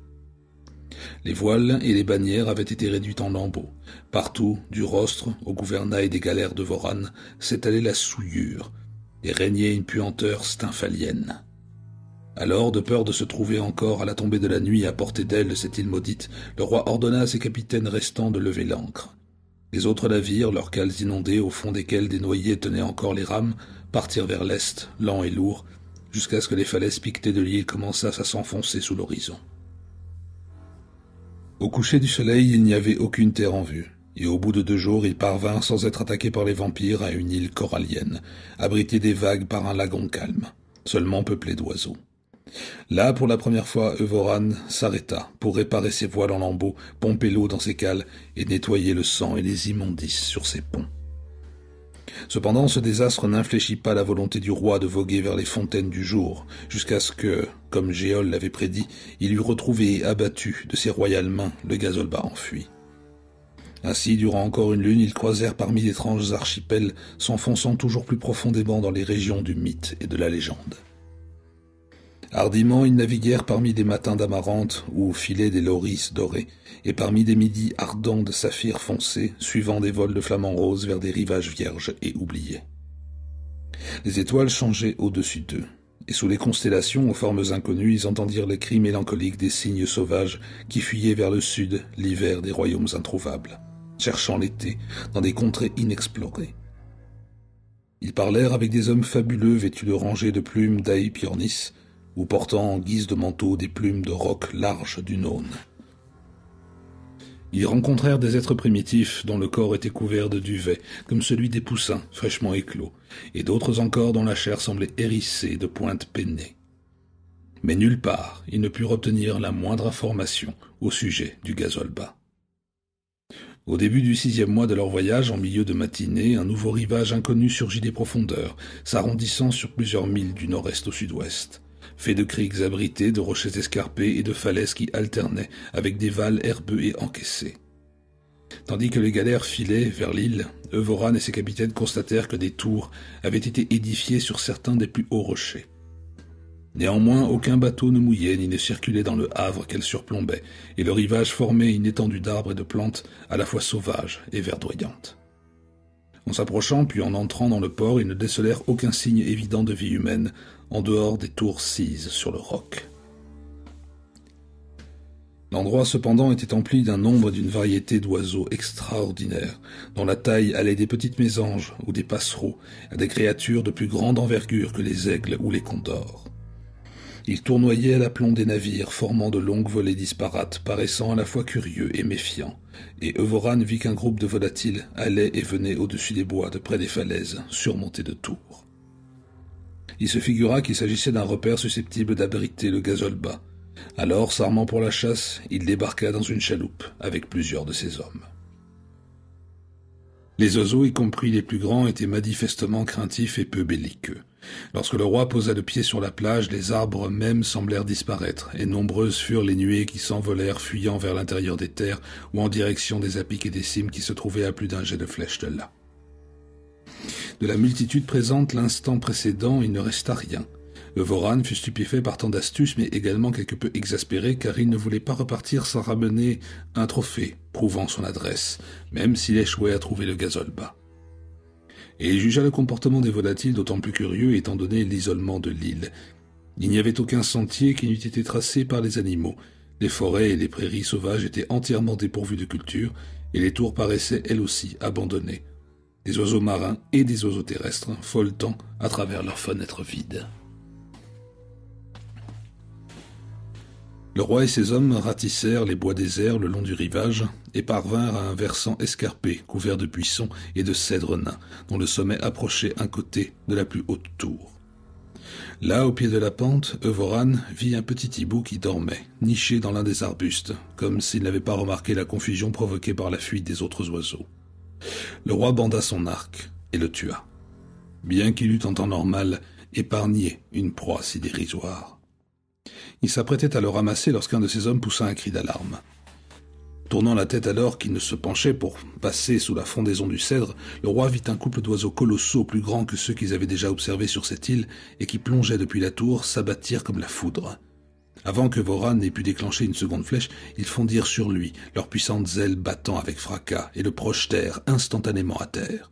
Les voiles et les bannières avaient été réduites en lambeaux. Partout, du rostre au gouvernail des galères de Voran, s'étalait la souillure, et régnait une puanteur stymphalienne. Alors, de peur de se trouver encore à la tombée de la nuit à portée d'aile de cette île maudite, le roi ordonna à ses capitaines restants de lever l'ancre. Les autres navires, leurs cales inondées au fond desquelles des noyés tenaient encore les rames, partirent vers l'est, lents et lourds, jusqu'à ce que les falaises piquetées de l'île commençassent à s'enfoncer sous l'horizon. Au coucher du soleil, il n'y avait aucune terre en vue, et au bout de 2 jours, ils parvinrent sans être attaqués par les vampires à une île corallienne, abritée des vagues par un lagon calme, seulement peuplé d'oiseaux. Là, pour la première fois, Euvoran s'arrêta pour réparer ses voiles en lambeaux, pomper l'eau dans ses cales et nettoyer le sang et les immondices sur ses ponts. Cependant, ce désastre n'infléchit pas la volonté du roi de voguer vers les fontaines du jour, jusqu'à ce que, comme Géol l'avait prédit, il eût retrouvé et abattu de ses royales mains le Gazolba enfui. Ainsi, durant encore une lune, ils croisèrent parmi d'étranges archipels, s'enfonçant toujours plus profondément dans les régions du mythe et de la légende. Hardiment, ils naviguèrent parmi des matins d'amarante où filaient des loris dorés, et parmi des midis ardents de saphir foncé, suivant des vols de flamants roses vers des rivages vierges et oubliés. Les étoiles changeaient au-dessus d'eux, et sous les constellations aux formes inconnues, ils entendirent les cris mélancoliques des cygnes sauvages qui fuyaient vers le sud l'hiver des royaumes introuvables, cherchant l'été dans des contrées inexplorées. Ils parlèrent avec des hommes fabuleux vêtus de rangées de plumes d'Aepyornis, ou portant en guise de manteau des plumes de roc larges d'une aune. Ils rencontrèrent des êtres primitifs dont le corps était couvert de duvet, comme celui des poussins fraîchement éclos, et d'autres encore dont la chair semblait hérissée de pointes pennées. Mais nulle part ils ne purent obtenir la moindre information au sujet du Gazolba. Au début du 6e mois de leur voyage, en milieu de matinée, un nouveau rivage inconnu surgit des profondeurs, s'arrondissant sur plusieurs milles du nord-est au sud-ouest. Fait de criques abrités, de rochers escarpés et de falaises qui alternaient avec des vals herbeux et encaissés. Tandis que les galères filaient vers l'île, Euvoran et ses capitaines constatèrent que des tours avaient été édifiées sur certains des plus hauts rochers. Néanmoins, aucun bateau ne mouillait ni ne circulait dans le havre qu'elle surplombait, et le rivage formait une étendue d'arbres et de plantes à la fois sauvages et verdoyantes. En s'approchant puis en entrant dans le port, ils ne décelèrent aucun signe évident de vie humaine, en dehors des tours cises sur le roc. L'endroit cependant était empli d'un nombre et d'une variété d'oiseaux extraordinaires, dont la taille allait des petites mésanges ou des passereaux à des créatures de plus grande envergure que les aigles ou les condors. Ils tournoyaient à l'aplomb des navires, formant de longues volées disparates, paraissant à la fois curieux et méfiants, et Euvoran vit qu'un groupe de volatiles allait et venait au-dessus des bois de près des falaises, surmontées de tours. Il se figura qu'il s'agissait d'un repère susceptible d'abriter le Gazolba. Alors, s'armant pour la chasse, il débarqua dans une chaloupe avec plusieurs de ses hommes. Les oiseaux, y compris les plus grands, étaient manifestement craintifs et peu belliqueux. Lorsque le roi posa le pied sur la plage, les arbres mêmes semblèrent disparaître, et nombreuses furent les nuées qui s'envolèrent fuyant vers l'intérieur des terres ou en direction des apics et des cimes qui se trouvaient à plus d'un jet de flèche de là. De la multitude présente l'instant précédent, il ne resta rien. Euvoran fut stupéfait par tant d'astuces, mais également quelque peu exaspéré, car il ne voulait pas repartir sans ramener un trophée, prouvant son adresse, même s'il échouait à trouver le Gazolba. Et il jugea le comportement des volatiles d'autant plus curieux étant donné l'isolement de l'île. Il n'y avait aucun sentier qui n'eût été tracé par les animaux. Les forêts et les prairies sauvages étaient entièrement dépourvues de culture, et les tours paraissaient elles aussi abandonnées. Des oiseaux marins et des oiseaux terrestres voletant à travers leurs fenêtres vides. Le roi et ses hommes ratissèrent les bois déserts le long du rivage et parvinrent à un versant escarpé couvert de buissons et de cèdres nains, dont le sommet approchait un côté de la plus haute tour. Là, au pied de la pente, Euvoran vit un petit hibou qui dormait, niché dans l'un des arbustes, comme s'il n'avait pas remarqué la confusion provoquée par la fuite des autres oiseaux. Le roi banda son arc et le tua, bien qu'il eût en temps normal épargné une proie si dérisoire. Il s'apprêtait à le ramasser lorsqu'un de ses hommes poussa un cri d'alarme. Tournant la tête alors qu'il ne se penchait pour passer sous la frondaison du cèdre, le roi vit un couple d'oiseaux colossaux plus grands que ceux qu'ils avaient déjà observés sur cette île et qui plongeaient depuis la tour s'abattirent comme la foudre. Avant que Voran n'ait pu déclencher une seconde flèche, ils fondirent sur lui, leurs puissantes ailes battant avec fracas, et le projetèrent instantanément à terre.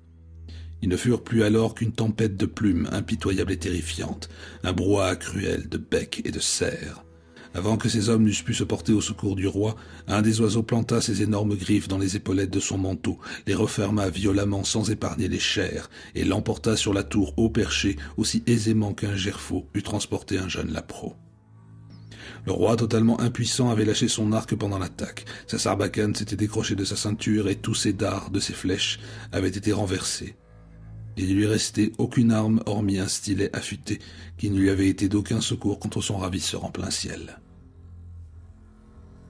Ils ne furent plus alors qu'une tempête de plumes impitoyable et terrifiante, un brouhaha cruel de becs et de serres, Avant que ses hommes n'eussent pu se porter au secours du roi, un des oiseaux planta ses énormes griffes dans les épaulettes de son manteau, les referma violemment sans épargner les chairs, et l'emporta sur la tour haut perché aussi aisément qu'un gerfaut eût transporté un jeune lapereau. Le roi, totalement impuissant, avait lâché son arc pendant l'attaque. Sa sarbacane s'était décrochée de sa ceinture et tous ses dards de ses flèches avaient été renversés. Il ne lui restait aucune arme hormis un stylet affûté qui ne lui avait été d'aucun secours contre son ravisseur en plein ciel.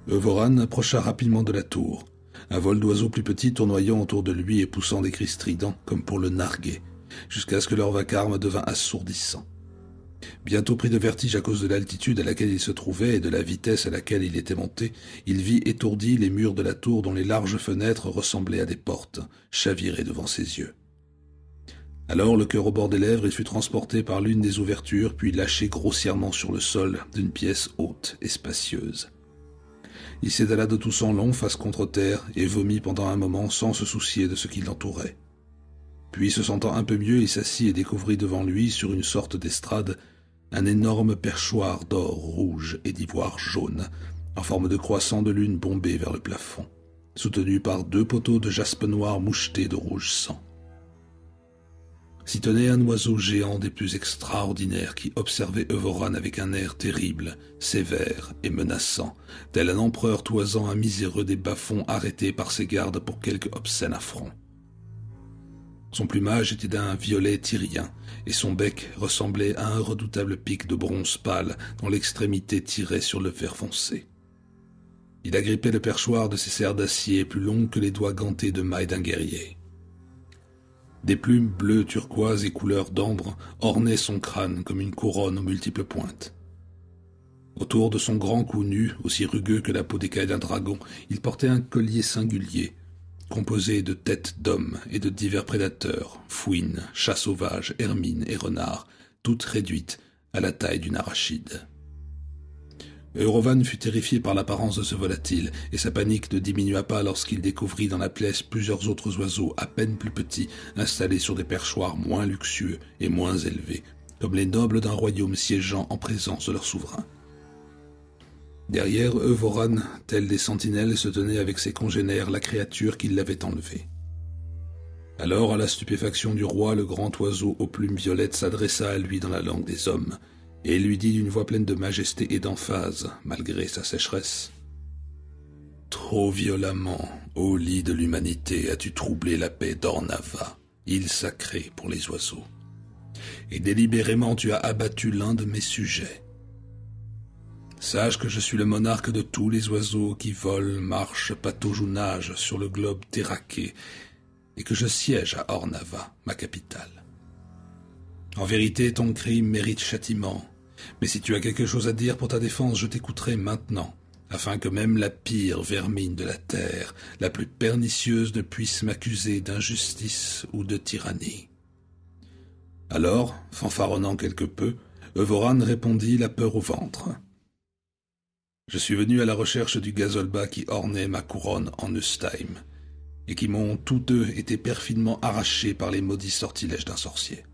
Euvoran approcha rapidement de la tour, un vol d'oiseaux plus petits tournoyant autour de lui et poussant des cris stridents comme pour le narguer, jusqu'à ce que leur vacarme devint assourdissant. Bientôt pris de vertige à cause de l'altitude à laquelle il se trouvait et de la vitesse à laquelle il était monté, il vit étourdi les murs de la tour dont les larges fenêtres ressemblaient à des portes, chavirer devant ses yeux. Alors, le cœur au bord des lèvres, il fut transporté par l'une des ouvertures, puis lâché grossièrement sur le sol d'une pièce haute et spacieuse. Il s'étala de tout son long face contre terre et vomit pendant un moment sans se soucier de ce qui l'entourait. Puis, se sentant un peu mieux, il s'assit et découvrit devant lui, sur une sorte d'estrade, un énorme perchoir d'or rouge et d'ivoire jaune, en forme de croissant de lune bombé vers le plafond, soutenu par 2 poteaux de jaspe noir mouchetés de rouge sang. S'y tenait un oiseau géant des plus extraordinaires qui observait Euvoran avec un air terrible, sévère et menaçant, tel un empereur toisant un miséreux des bas-fonds arrêté par ses gardes pour quelque obscène affront. Son plumage était d'un violet tyrien, et son bec ressemblait à un redoutable pic de bronze pâle dont l'extrémité tirait sur le fer foncé. Il agrippait le perchoir de ses serres d'acier plus longues que les doigts gantés de mailles d'un guerrier. Des plumes bleues turquoises et couleur d'ambre ornaient son crâne comme une couronne aux multiples pointes. Autour de son grand cou nu, aussi rugueux que la peau d'écaille d'un dragon, il portait un collier singulier, composé de têtes d'hommes et de divers prédateurs, fouines, chats sauvages, hermines et renards, toutes réduites à la taille d'une arachide. Eurovan fut terrifié par l'apparence de ce volatile, et sa panique ne diminua pas lorsqu'il découvrit dans la pièce plusieurs autres oiseaux à peine plus petits, installés sur des perchoirs moins luxueux et moins élevés, comme les nobles d'un royaume siégeant en présence de leur souverain. Derrière Euvoran, tels des sentinelles, se tenait avec ses congénères la créature qui l'avait enlevée. Alors, à la stupéfaction du roi, le grand oiseau aux plumes violettes s'adressa à lui dans la langue des hommes, et lui dit d'une voix pleine de majesté et d'emphase, malgré sa sécheresse. « Trop violemment, ô lit de l'humanité, as-tu troublé la paix d'Ornava, île sacrée pour les oiseaux. Et délibérément tu as abattu l'un de mes sujets. Sache que je suis le monarque de tous les oiseaux qui volent, marchent, pataugent ou nagent sur le globe terraqué, et que je siège à Ornava, ma capitale. En vérité, ton crime mérite châtiment, mais si tu as quelque chose à dire pour ta défense, je t'écouterai maintenant, afin que même la pire vermine de la terre, la plus pernicieuse, ne puisse m'accuser d'injustice ou de tyrannie. » Alors, fanfaronnant quelque peu, Euvoran répondit la peur au ventre. « Je suis venu à la recherche du gazolba qui ornait ma couronne en Eustheim, et qui m'ont tous deux été perfidement arrachés par les maudits sortilèges d'un sorcier.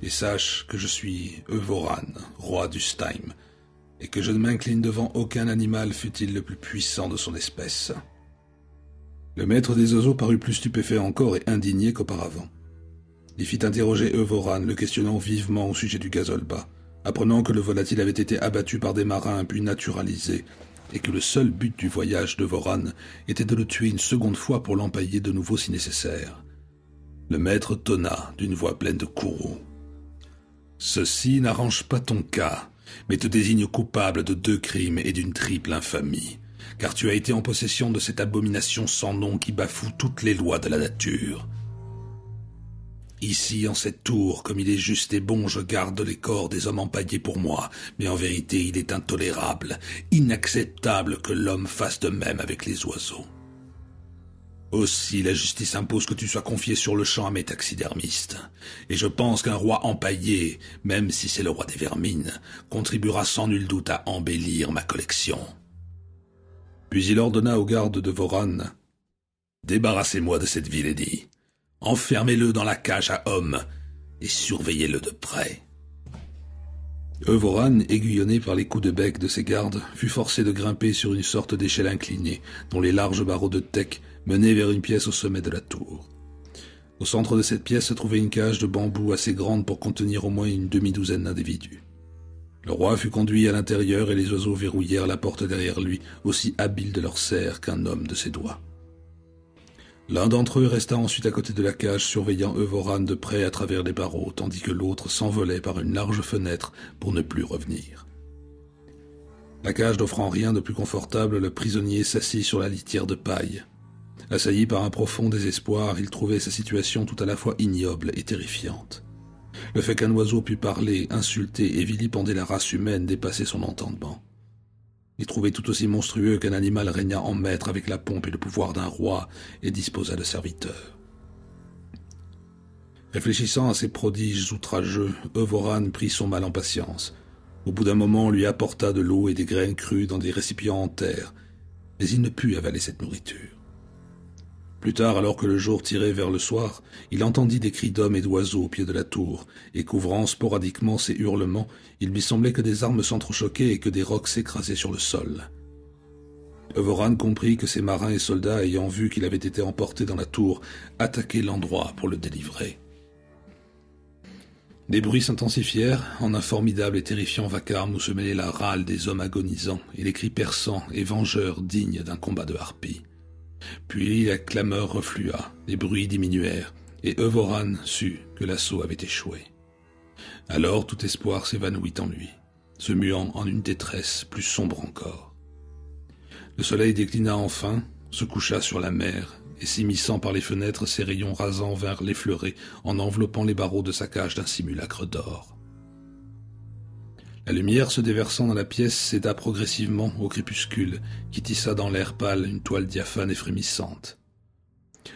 Et sache que je suis Euvoran, roi d'Eustheim, et que je ne m'incline devant aucun animal fût-il le plus puissant de son espèce. » Le maître des oiseaux parut plus stupéfait encore et indigné qu'auparavant. Il fit interroger Euvoran, le questionnant vivement au sujet du gazolba, apprenant que le volatile avait été abattu par des marins puis naturalisé, et que le seul but du voyage d'Euvoran était de le tuer une seconde fois pour l'empailler de nouveau si nécessaire. Le maître tonna d'une voix pleine de courroux. « Ceci n'arrange pas ton cas, mais te désigne coupable de 2 crimes et d'une triple infamie, car tu as été en possession de cette abomination sans nom qui bafoue toutes les lois de la nature. Ici, en cette tour, comme il est juste et bon, je garde les corps des hommes empaillés pour moi, mais en vérité, il est intolérable, inacceptable que l'homme fasse de même avec les oiseaux. Aussi, la justice impose que tu sois confié sur le champ à mes taxidermistes, et je pense qu'un roi empaillé, même si c'est le roi des vermines, contribuera sans nul doute à embellir ma collection. » Puis il ordonna aux gardes de Voran, « Débarrassez-moi de cette vilainie. Enfermez-le dans la cage à hommes et surveillez-le de près. » Euvoran, aiguillonné par les coups de bec de ses gardes, fut forcé de grimper sur une sorte d'échelle inclinée, dont les larges barreaux de teck menaient vers une pièce au sommet de la tour. Au centre de cette pièce se trouvait une cage de bambou assez grande pour contenir au moins une demi-douzaine d'individus. Le roi fut conduit à l'intérieur et les oiseaux verrouillèrent la porte derrière lui, aussi habiles de leur serre qu'un homme de ses doigts. L'un d'entre eux resta ensuite à côté de la cage, surveillant Euvoran de près à travers les barreaux, tandis que l'autre s'envolait par une large fenêtre pour ne plus revenir. La cage n'offrant rien de plus confortable, le prisonnier s'assit sur la litière de paille. Assailli par un profond désespoir, il trouvait sa situation tout à la fois ignoble et terrifiante. Le fait qu'un oiseau pût parler, insulter et vilipender la race humaine dépassait son entendement. Il trouvait tout aussi monstrueux qu'un animal régnât en maître avec la pompe et le pouvoir d'un roi et disposât de serviteurs. Réfléchissant à ces prodiges outrageux, Euvoran prit son mal en patience. Au bout d'un moment, on lui apporta de l'eau et des graines crues dans des récipients en terre, mais il ne put avaler cette nourriture. Plus tard, alors que le jour tirait vers le soir, il entendit des cris d'hommes et d'oiseaux au pied de la tour, et couvrant sporadiquement ses hurlements, il lui semblait que des armes s'entrechoquaient et que des rocs s'écrasaient sur le sol. Euvoran comprit que ses marins et soldats, ayant vu qu'il avait été emporté dans la tour, attaquaient l'endroit pour le délivrer. Des bruits s'intensifièrent en un formidable et terrifiant vacarme où se mêlait la râle des hommes agonisants et les cris perçants et vengeurs dignes d'un combat de harpies. Puis la clameur reflua, les bruits diminuèrent, et Euvoran sut que l'assaut avait échoué. Alors tout espoir s'évanouit en lui, se muant en une détresse plus sombre encore. Le soleil déclina enfin, se coucha sur la mer, et s'immisçant par les fenêtres, ses rayons rasants vinrent l'effleurer en enveloppant les barreaux de sa cage d'un simulacre d'or. La lumière se déversant dans la pièce céda progressivement au crépuscule, qui tissa dans l'air pâle une toile diaphane et frémissante.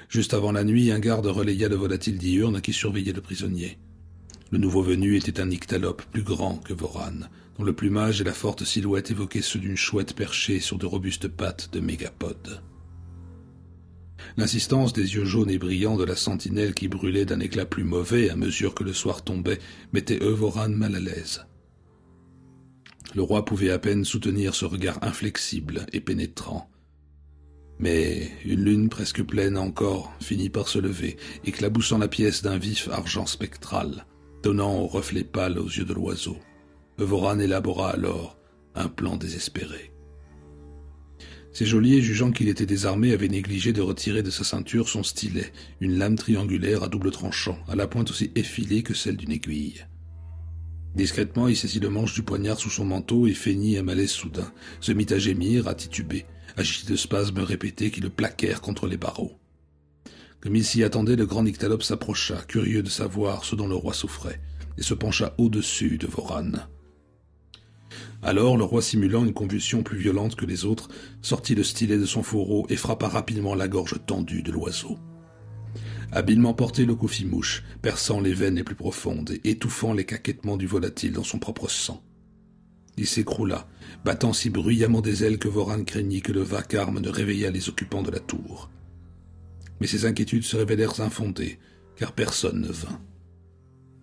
Juste avant la nuit, un garde relaya le volatile diurne qui surveillait le prisonnier. Le nouveau venu était un nyctalope plus grand que Voran, dont le plumage et la forte silhouette évoquaient ceux d'une chouette perchée sur de robustes pattes de mégapode. L'insistance des yeux jaunes et brillants de la sentinelle qui brûlait d'un éclat plus mauvais à mesure que le soir tombait mettait Euvoran mal à l'aise. Le roi pouvait à peine soutenir ce regard inflexible et pénétrant. Mais une lune presque pleine encore finit par se lever, éclaboussant la pièce d'un vif argent spectral, donnant au reflet pâle aux yeux de l'oiseau. Euvoran élabora alors un plan désespéré. Ses geôliers, jugeant qu'il était désarmé, avaient négligé de retirer de sa ceinture son stylet, une lame triangulaire à double tranchant, à la pointe aussi effilée que celle d'une aiguille. Discrètement, il saisit le manche du poignard sous son manteau et feignit un malaise soudain, se mit à gémir, à tituber, agité de spasmes répétés qui le plaquèrent contre les barreaux. Comme il s'y attendait, le grand nyctalope s'approcha, curieux de savoir ce dont le roi souffrait, et se pencha au-dessus de Voran. Alors, le roi, simulant une convulsion plus violente que les autres, sortit le stylet de son fourreau et frappa rapidement la gorge tendue de l'oiseau. Habilement porté, le coup fit mouche, perçant les veines les plus profondes et étouffant les caquettements du volatile dans son propre sang. Il s'écroula, battant si bruyamment des ailes que Voran craignit que le vacarme ne réveillât les occupants de la tour. Mais ses inquiétudes se révélèrent infondées, car personne ne vint.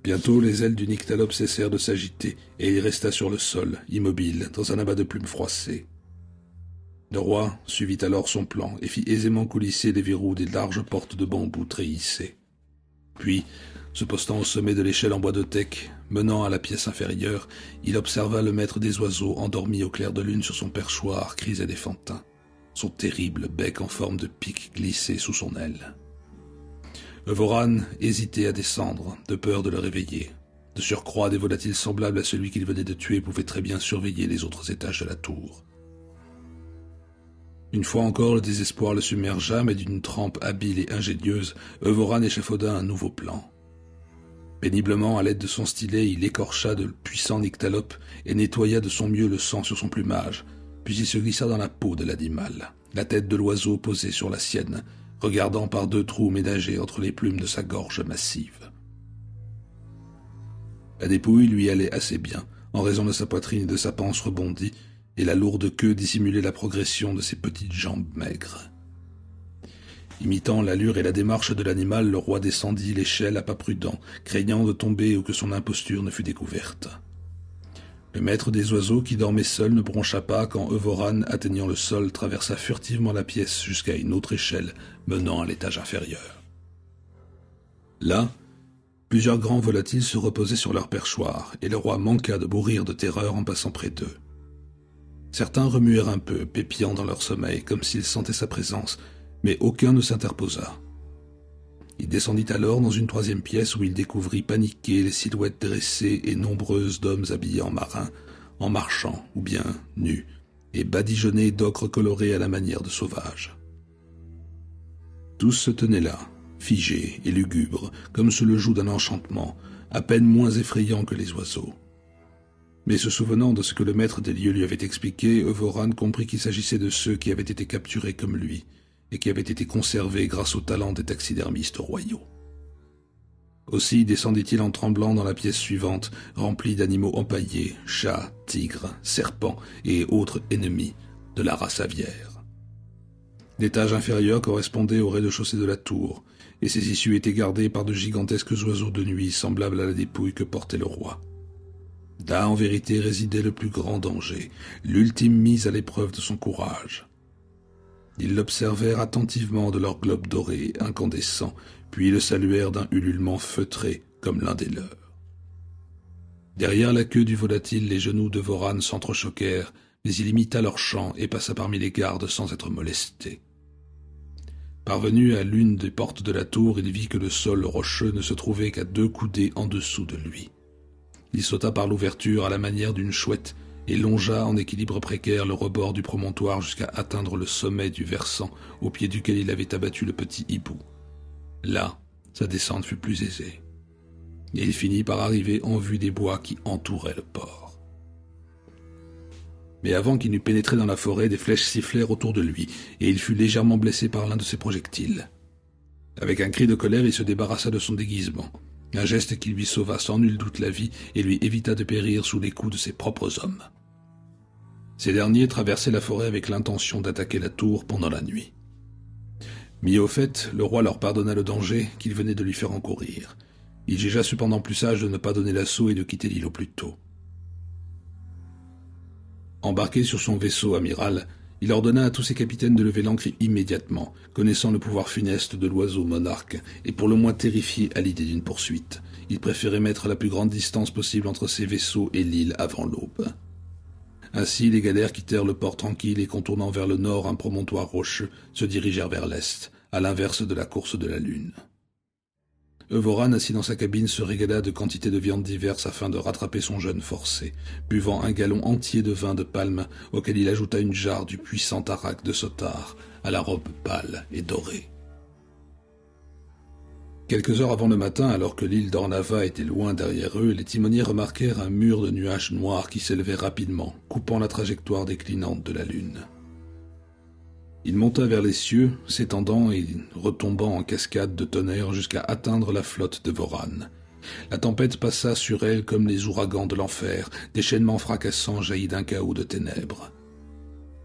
Bientôt, les ailes du nyctalope cessèrent de s'agiter, et il resta sur le sol, immobile, dans un amas de plumes froissées. Le roi suivit alors son plan et fit aisément coulisser les verrous des larges portes de bambou treillissées. Puis, se postant au sommet de l'échelle en bois de teck, menant à la pièce inférieure, il observa le maître des oiseaux endormi au clair de lune sur son perchoir gris éléphantin, son terrible bec en forme de pic glissé sous son aile. Euvoran hésitait à descendre, de peur de le réveiller. De surcroît, des volatiles semblables à celui qu'il venait de tuer pouvaient très bien surveiller les autres étages de la tour. Une fois encore, le désespoir le submergea, mais d'une trempe habile et ingénieuse, Euvoran échafauda un nouveau plan. Péniblement, à l'aide de son stylet, il écorcha de puissants nyctalopes et nettoya de son mieux le sang sur son plumage, puis il se glissa dans la peau de l'animal, la tête de l'oiseau posée sur la sienne, regardant par deux trous ménagés entre les plumes de sa gorge massive. La dépouille lui allait assez bien, en raison de sa poitrine et de sa panse rebondie, et la lourde queue dissimulait la progression de ses petites jambes maigres. Imitant l'allure et la démarche de l'animal, le roi descendit l'échelle à pas prudents, craignant de tomber ou que son imposture ne fût découverte. Le maître des oiseaux qui dormait seul ne broncha pas quand Euvoran, atteignant le sol, traversa furtivement la pièce jusqu'à une autre échelle menant à l'étage inférieur. Là, plusieurs grands volatiles se reposaient sur leur perchoir, et le roi manqua de mourir de terreur en passant près d'eux. Certains remuèrent un peu, pépillant dans leur sommeil, comme s'ils sentaient sa présence, mais aucun ne s'interposa. Il descendit alors dans une troisième pièce où il découvrit paniquées les silhouettes dressées et nombreuses d'hommes habillés en marins, en marchant ou bien nus, et badigeonnés d'ocre coloré à la manière de sauvages. Tous se tenaient là, figés et lugubres, comme sous le joug d'un enchantement, à peine moins effrayant que les oiseaux. Mais se souvenant de ce que le maître des lieux lui avait expliqué, Euvoran comprit qu'il s'agissait de ceux qui avaient été capturés comme lui, et qui avaient été conservés grâce au talent des taxidermistes royaux. Aussi descendit-il en tremblant dans la pièce suivante, remplie d'animaux empaillés, chats, tigres, serpents et autres ennemis de la race aviaire. L'étage inférieur correspondait au rez-de-chaussée de la tour, et ses issues étaient gardées par de gigantesques oiseaux de nuit semblables à la dépouille que portait le roi. Là, en vérité, résidait le plus grand danger, l'ultime mise à l'épreuve de son courage. Ils l'observèrent attentivement de leurs globes dorés, incandescents, puis le saluèrent d'un ululement feutré comme l'un des leurs. Derrière la queue du volatile, les genoux de Voran s'entrechoquèrent, mais il imita leur chant et passa parmi les gardes sans être molesté. Parvenu à l'une des portes de la tour, il vit que le sol rocheux ne se trouvait qu'à 2 coudées en dessous de lui. Il sauta par l'ouverture à la manière d'une chouette et longea en équilibre précaire le rebord du promontoire jusqu'à atteindre le sommet du versant au pied duquel il avait abattu le petit hibou. Là, sa descente fut plus aisée, et il finit par arriver en vue des bois qui entouraient le port. Mais avant qu'il n'eût pénétré dans la forêt, des flèches sifflèrent autour de lui, et il fut légèrement blessé par l'un de ces projectiles. Avec un cri de colère, il se débarrassa de son déguisement, un geste qui lui sauva sans nul doute la vie et lui évita de périr sous les coups de ses propres hommes. Ces derniers traversaient la forêt avec l'intention d'attaquer la tour pendant la nuit. Mis au fait, le roi leur pardonna le danger qu'il venait de lui faire encourir. Il jugea cependant plus sage de ne pas donner l'assaut et de quitter l'île au plus tôt. Embarqué sur son vaisseau amiral, il ordonna à tous ses capitaines de lever l'ancre immédiatement, connaissant le pouvoir funeste de l'oiseau monarque, et pour le moins terrifié à l'idée d'une poursuite. Il préférait mettre la plus grande distance possible entre ses vaisseaux et l'île avant l'aube. Ainsi, les galères quittèrent le port tranquille et contournant vers le nord un promontoire rocheux, se dirigèrent vers l'est, à l'inverse de la course de la lune. Euvoran, assis dans sa cabine, se régala de quantités de viandes diverses afin de rattraper son jeûne forcé, buvant un gallon entier de vin de palme, auquel il ajouta une jarre du puissant arak de Sotar, à la robe pâle et dorée. Quelques heures avant le matin, alors que l'île d'Ornava était loin derrière eux, les timoniers remarquèrent un mur de nuages noirs qui s'élevait rapidement, coupant la trajectoire déclinante de la lune. Il monta vers les cieux, s'étendant et retombant en cascade de tonnerre jusqu'à atteindre la flotte de Voran. La tempête passa sur elle comme les ouragans de l'enfer, déchaînements fracassants jaillis d'un chaos de ténèbres.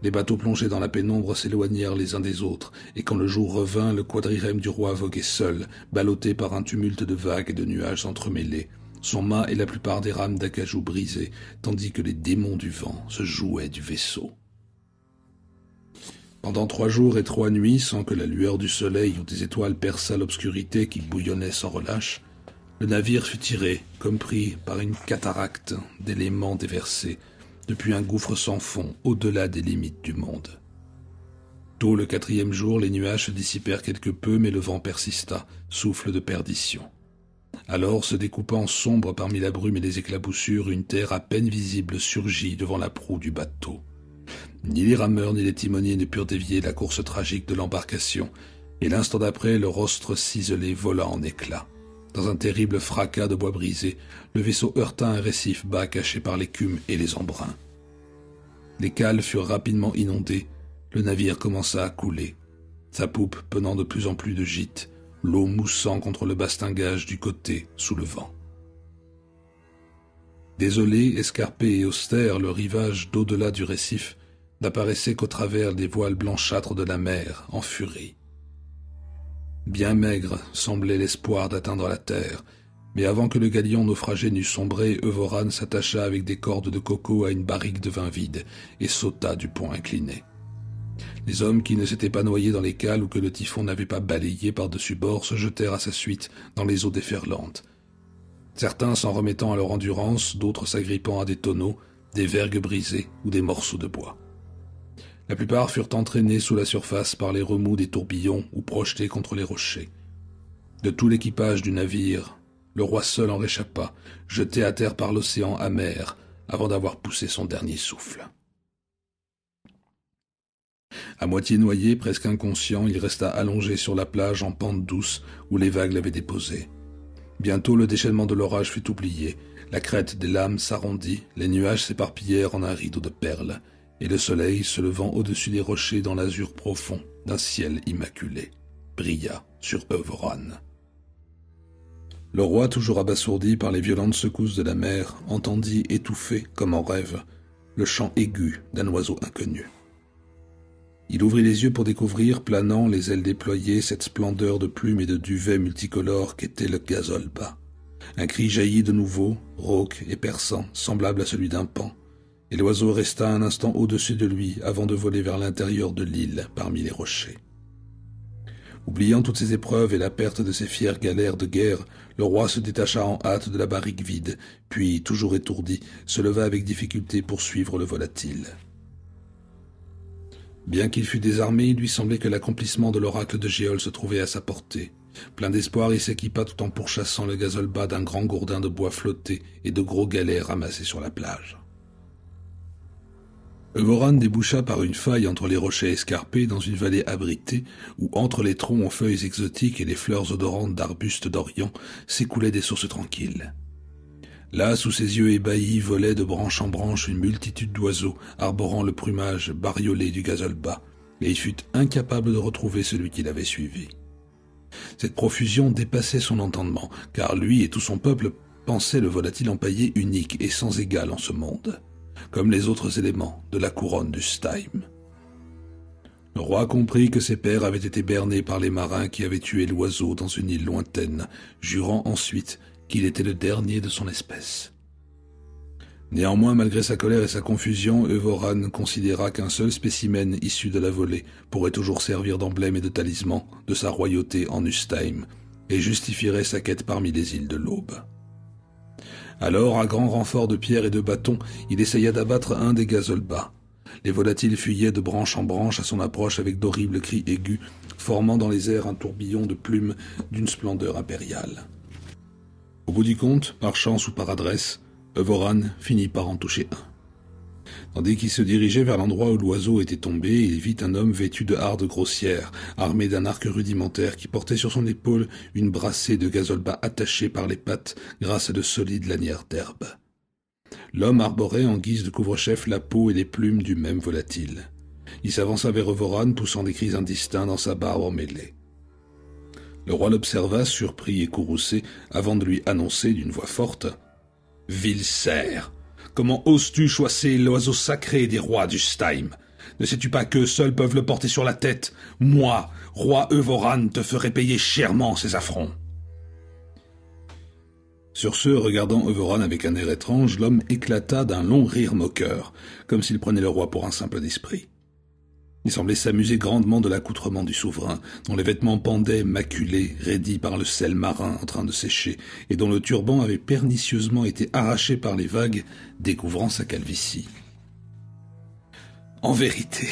Les bateaux plongés dans la pénombre s'éloignèrent les uns des autres, et quand le jour revint, le quadrirème du roi voguait seul, ballotté par un tumulte de vagues et de nuages entremêlés, son mât et la plupart des rames d'acajou brisées, tandis que les démons du vent se jouaient du vaisseau. Pendant 3 jours et 3 nuits, sans que la lueur du soleil ou des étoiles perçât l'obscurité qui bouillonnait sans relâche, le navire fut tiré, comme pris par une cataracte d'éléments déversés, depuis un gouffre sans fond, au-delà des limites du monde. Tôt le 4e jour, les nuages se dissipèrent quelque peu, mais le vent persista, souffle de perdition. Alors, se découpant sombre parmi la brume et les éclaboussures, une terre à peine visible surgit devant la proue du bateau. Ni les rameurs ni les timoniers ne purent dévier la course tragique de l'embarcation, et l'instant d'après, le rostre ciselé vola en éclats. Dans un terrible fracas de bois brisé, le vaisseau heurta un récif bas caché par l'écume et les embruns. Les cales furent rapidement inondées, le navire commença à couler, sa poupe penant de plus en plus de gîtes, l'eau moussant contre le bastingage du côté sous le vent. Désolé, escarpé et austère, le rivage d'au-delà du récif n'apparaissait qu'au travers des voiles blanchâtres de la mer, en furie. Bien maigre semblait l'espoir d'atteindre la terre, Mais avant que le galion naufragé n'eût sombré, Euvoran s'attacha avec des cordes de coco à une barrique de vin vide et sauta du pont incliné. Les hommes qui ne s'étaient pas noyés dans les cales ou que le typhon n'avait pas balayés par-dessus bord se jetèrent à sa suite dans les eaux déferlantes. Certains s'en remettant à leur endurance, d'autres s'agrippant à des tonneaux, des vergues brisées ou des morceaux de bois. La plupart furent entraînés sous la surface par les remous des tourbillons ou projetés contre les rochers. De tout l'équipage du navire, le roi seul en réchappa, jeté à terre par l'océan amer, avant d'avoir poussé son dernier souffle. À moitié noyé, presque inconscient, il resta allongé sur la plage en pente douce où les vagues l'avaient déposé. Bientôt le déchaînement de l'orage fut oublié, la crête des lames s'arrondit, les nuages s'éparpillèrent en un rideau de perles, et le soleil, se levant au-dessus des rochers dans l'azur profond d'un ciel immaculé, brilla sur Euvoran. Le roi, toujours abasourdi par les violentes secousses de la mer, entendit étouffé, comme en rêve, le chant aigu d'un oiseau inconnu. Il ouvrit les yeux pour découvrir, planant, les ailes déployées, cette splendeur de plumes et de duvet multicolores qu'était le gazolba. Un cri jaillit de nouveau, rauque et perçant, semblable à celui d'un paon, et l'oiseau resta un instant au-dessus de lui avant de voler vers l'intérieur de l'île, parmi les rochers. Oubliant toutes ses épreuves et la perte de ses fières galères de guerre, le roi se détacha en hâte de la barrique vide, puis, toujours étourdi, se leva avec difficulté pour suivre le volatile. Bien qu'il fût désarmé, il lui semblait que l'accomplissement de l'oracle de Géol se trouvait à sa portée. Plein d'espoir, il s'équipa tout en pourchassant le gazolba d'un grand gourdin de bois flotté et de gros galets ramassés sur la plage. Euvoran déboucha par une faille entre les rochers escarpés dans une vallée abritée où, entre les troncs aux feuilles exotiques et les fleurs odorantes d'arbustes d'Orient, s'écoulaient des sources tranquilles. Là, sous ses yeux ébahis, volait de branche en branche une multitude d'oiseaux arborant le plumage bariolé du gazolba, et il fut incapable de retrouver celui qui l'avait suivi. Cette profusion dépassait son entendement, car lui et tout son peuple pensaient le volatile empaillé unique et sans égal en ce monde, comme les autres éléments de la couronne du Staim. Le roi comprit que ses pères avaient été bernés par les marins qui avaient tué l'oiseau dans une île lointaine, jurant ensuite qu'il était le dernier de son espèce. Néanmoins, malgré sa colère et sa confusion, Euvoran considéra qu'un seul spécimen issu de la volée pourrait toujours servir d'emblème et de talisman de sa royauté en Ustaim, et justifierait sa quête parmi les îles de l'Aube. Alors, à grand renfort de pierres et de bâtons, il essaya d'abattre un des gazolbas. Les volatiles fuyaient de branche en branche à son approche avec d'horribles cris aigus, formant dans les airs un tourbillon de plumes d'une splendeur impériale. Au bout du compte, par chance ou par adresse, Euvoran finit par en toucher un. Tandis qu'il se dirigeait vers l'endroit où l'oiseau était tombé, il vit un homme vêtu de hardes grossières, armé d'un arc rudimentaire qui portait sur son épaule une brassée de gazolba attachée par les pattes grâce à de solides lanières d'herbe. L'homme arborait en guise de couvre-chef la peau et les plumes du même volatile. Il s'avança vers Euvoran, poussant des cris indistincts dans sa barbe emmêlée. Le roi l'observa, surpris et courroucé, avant de lui annoncer d'une voix forte « Vil cerf, comment oses-tu chasser l'oiseau sacré des rois du Staim? Ne sais-tu pas qu'eux seuls peuvent le porter sur la tête? Moi, roi Euvoran, te ferai payer chèrement ces affronts. » Sur ce, regardant Euvoran avec un air étrange, l'homme éclata d'un long rire moqueur, comme s'il prenait le roi pour un simple d'esprit. Il semblait s'amuser grandement de l'accoutrement du souverain, dont les vêtements pendaient maculés, raidis par le sel marin en train de sécher, et dont le turban avait pernicieusement été arraché par les vagues, découvrant sa calvitie. « En vérité,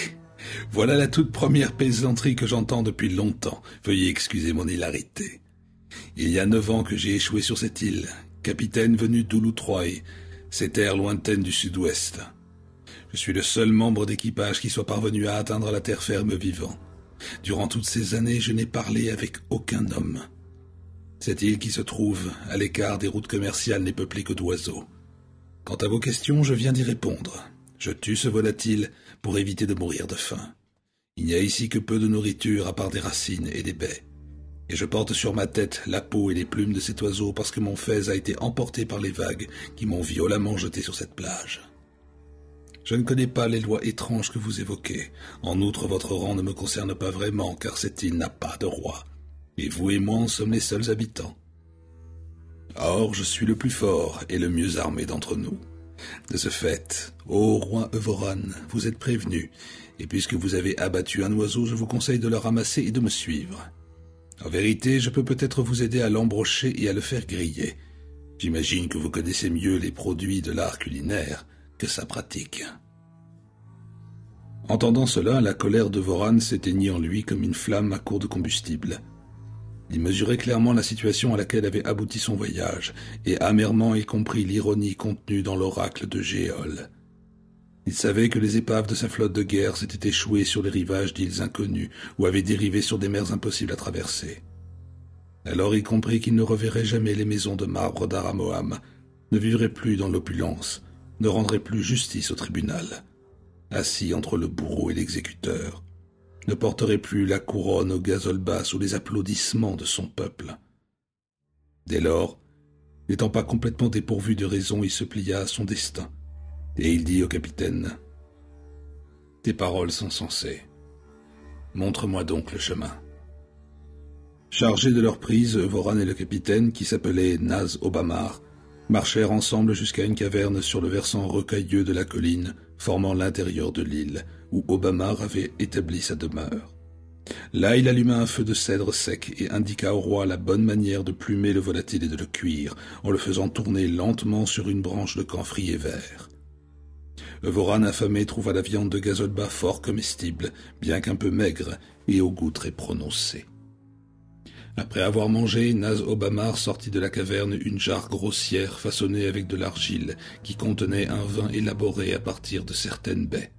voilà la toute première plaisanterie que j'entends depuis longtemps. Veuillez excuser mon hilarité. Il y a 9 ans que j'ai échoué sur cette île, capitaine venu d'Ulutroy, ces terres lointaines du sud-ouest. Je suis le seul membre d'équipage qui soit parvenu à atteindre la terre ferme vivant. Durant toutes ces années, je n'ai parlé avec aucun homme. Cette île qui se trouve à l'écart des routes commerciales n'est peuplée que d'oiseaux. Quant à vos questions, je viens d'y répondre. Je tue ce volatile pour éviter de mourir de faim. Il n'y a ici que peu de nourriture à part des racines et des baies. Et je porte sur ma tête la peau et les plumes de cet oiseau parce que mon fez a été emporté par les vagues qui m'ont violemment jeté sur cette plage. Je ne connais pas les lois étranges que vous évoquez. En outre, votre rang ne me concerne pas vraiment, car cette île n'a pas de roi. Et vous et moi en sommes les seuls habitants. Or, je suis le plus fort et le mieux armé d'entre nous. De ce fait, ô roi Evoran, vous êtes prévenu, et puisque vous avez abattu un oiseau, je vous conseille de le ramasser et de me suivre. En vérité, je peux peut-être vous aider à l'embrocher et à le faire griller. J'imagine que vous connaissez mieux les produits de l'art culinaire que sa pratique. » Entendant cela, la colère de Voran s'éteignit en lui comme une flamme à court de combustible. Il mesurait clairement la situation à laquelle avait abouti son voyage, et amèrement y comprit l'ironie contenue dans l'oracle de Géol. Il savait que les épaves de sa flotte de guerre s'étaient échouées sur les rivages d'îles inconnues, ou avaient dérivé sur des mers impossibles à traverser. Alors il comprit qu'il ne reverrait jamais les maisons de marbre d'Aramoam, ne vivrait plus dans l'opulence, ne rendrait plus justice au tribunal, assis entre le bourreau et l'exécuteur, ne porterait plus la couronne au gazolba sous les applaudissements de son peuple. Dès lors, n'étant pas complètement dépourvu de raison, il se plia à son destin, et il dit au capitaine : « Tes paroles sont sensées. Montre-moi donc le chemin. » Chargés de leur prise, Voran et le capitaine, qui s'appelait Naz Obamar, marchèrent ensemble jusqu'à une caverne sur le versant rocailleux de la colline, formant l'intérieur de l'île, où Obamar avait établi sa demeure. Là, il alluma un feu de cèdre sec et indiqua au roi la bonne manière de plumer le volatile et de le cuire, en le faisant tourner lentement sur une branche de camphrier vert. Voran affamé trouva la viande de gazolba fort comestible, bien qu'un peu maigre et au goût très prononcé. Après avoir mangé, Naz Obamar sortit de la caverne une jarre grossière façonnée avec de l'argile qui contenait un vin élaboré à partir de certaines baies.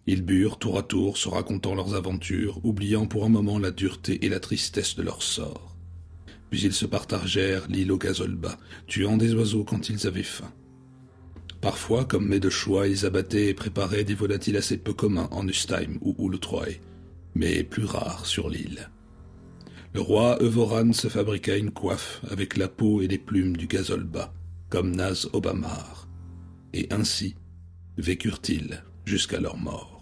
Ils burent tour à tour, se racontant leurs aventures, oubliant pour un moment la dureté et la tristesse de leur sort. Puis ils se partagèrent l'île au gazolba, tuant des oiseaux quand ils avaient faim. Parfois, comme mets de choix, ils abattaient et préparaient des volatiles assez peu communs en Ustheim ou Ultroy, mais plus rares sur l'île. Le roi Evoran se fabriqua une coiffe avec la peau et les plumes du gazolba, comme Naz Obamar, et ainsi vécurent-ils jusqu'à leur mort.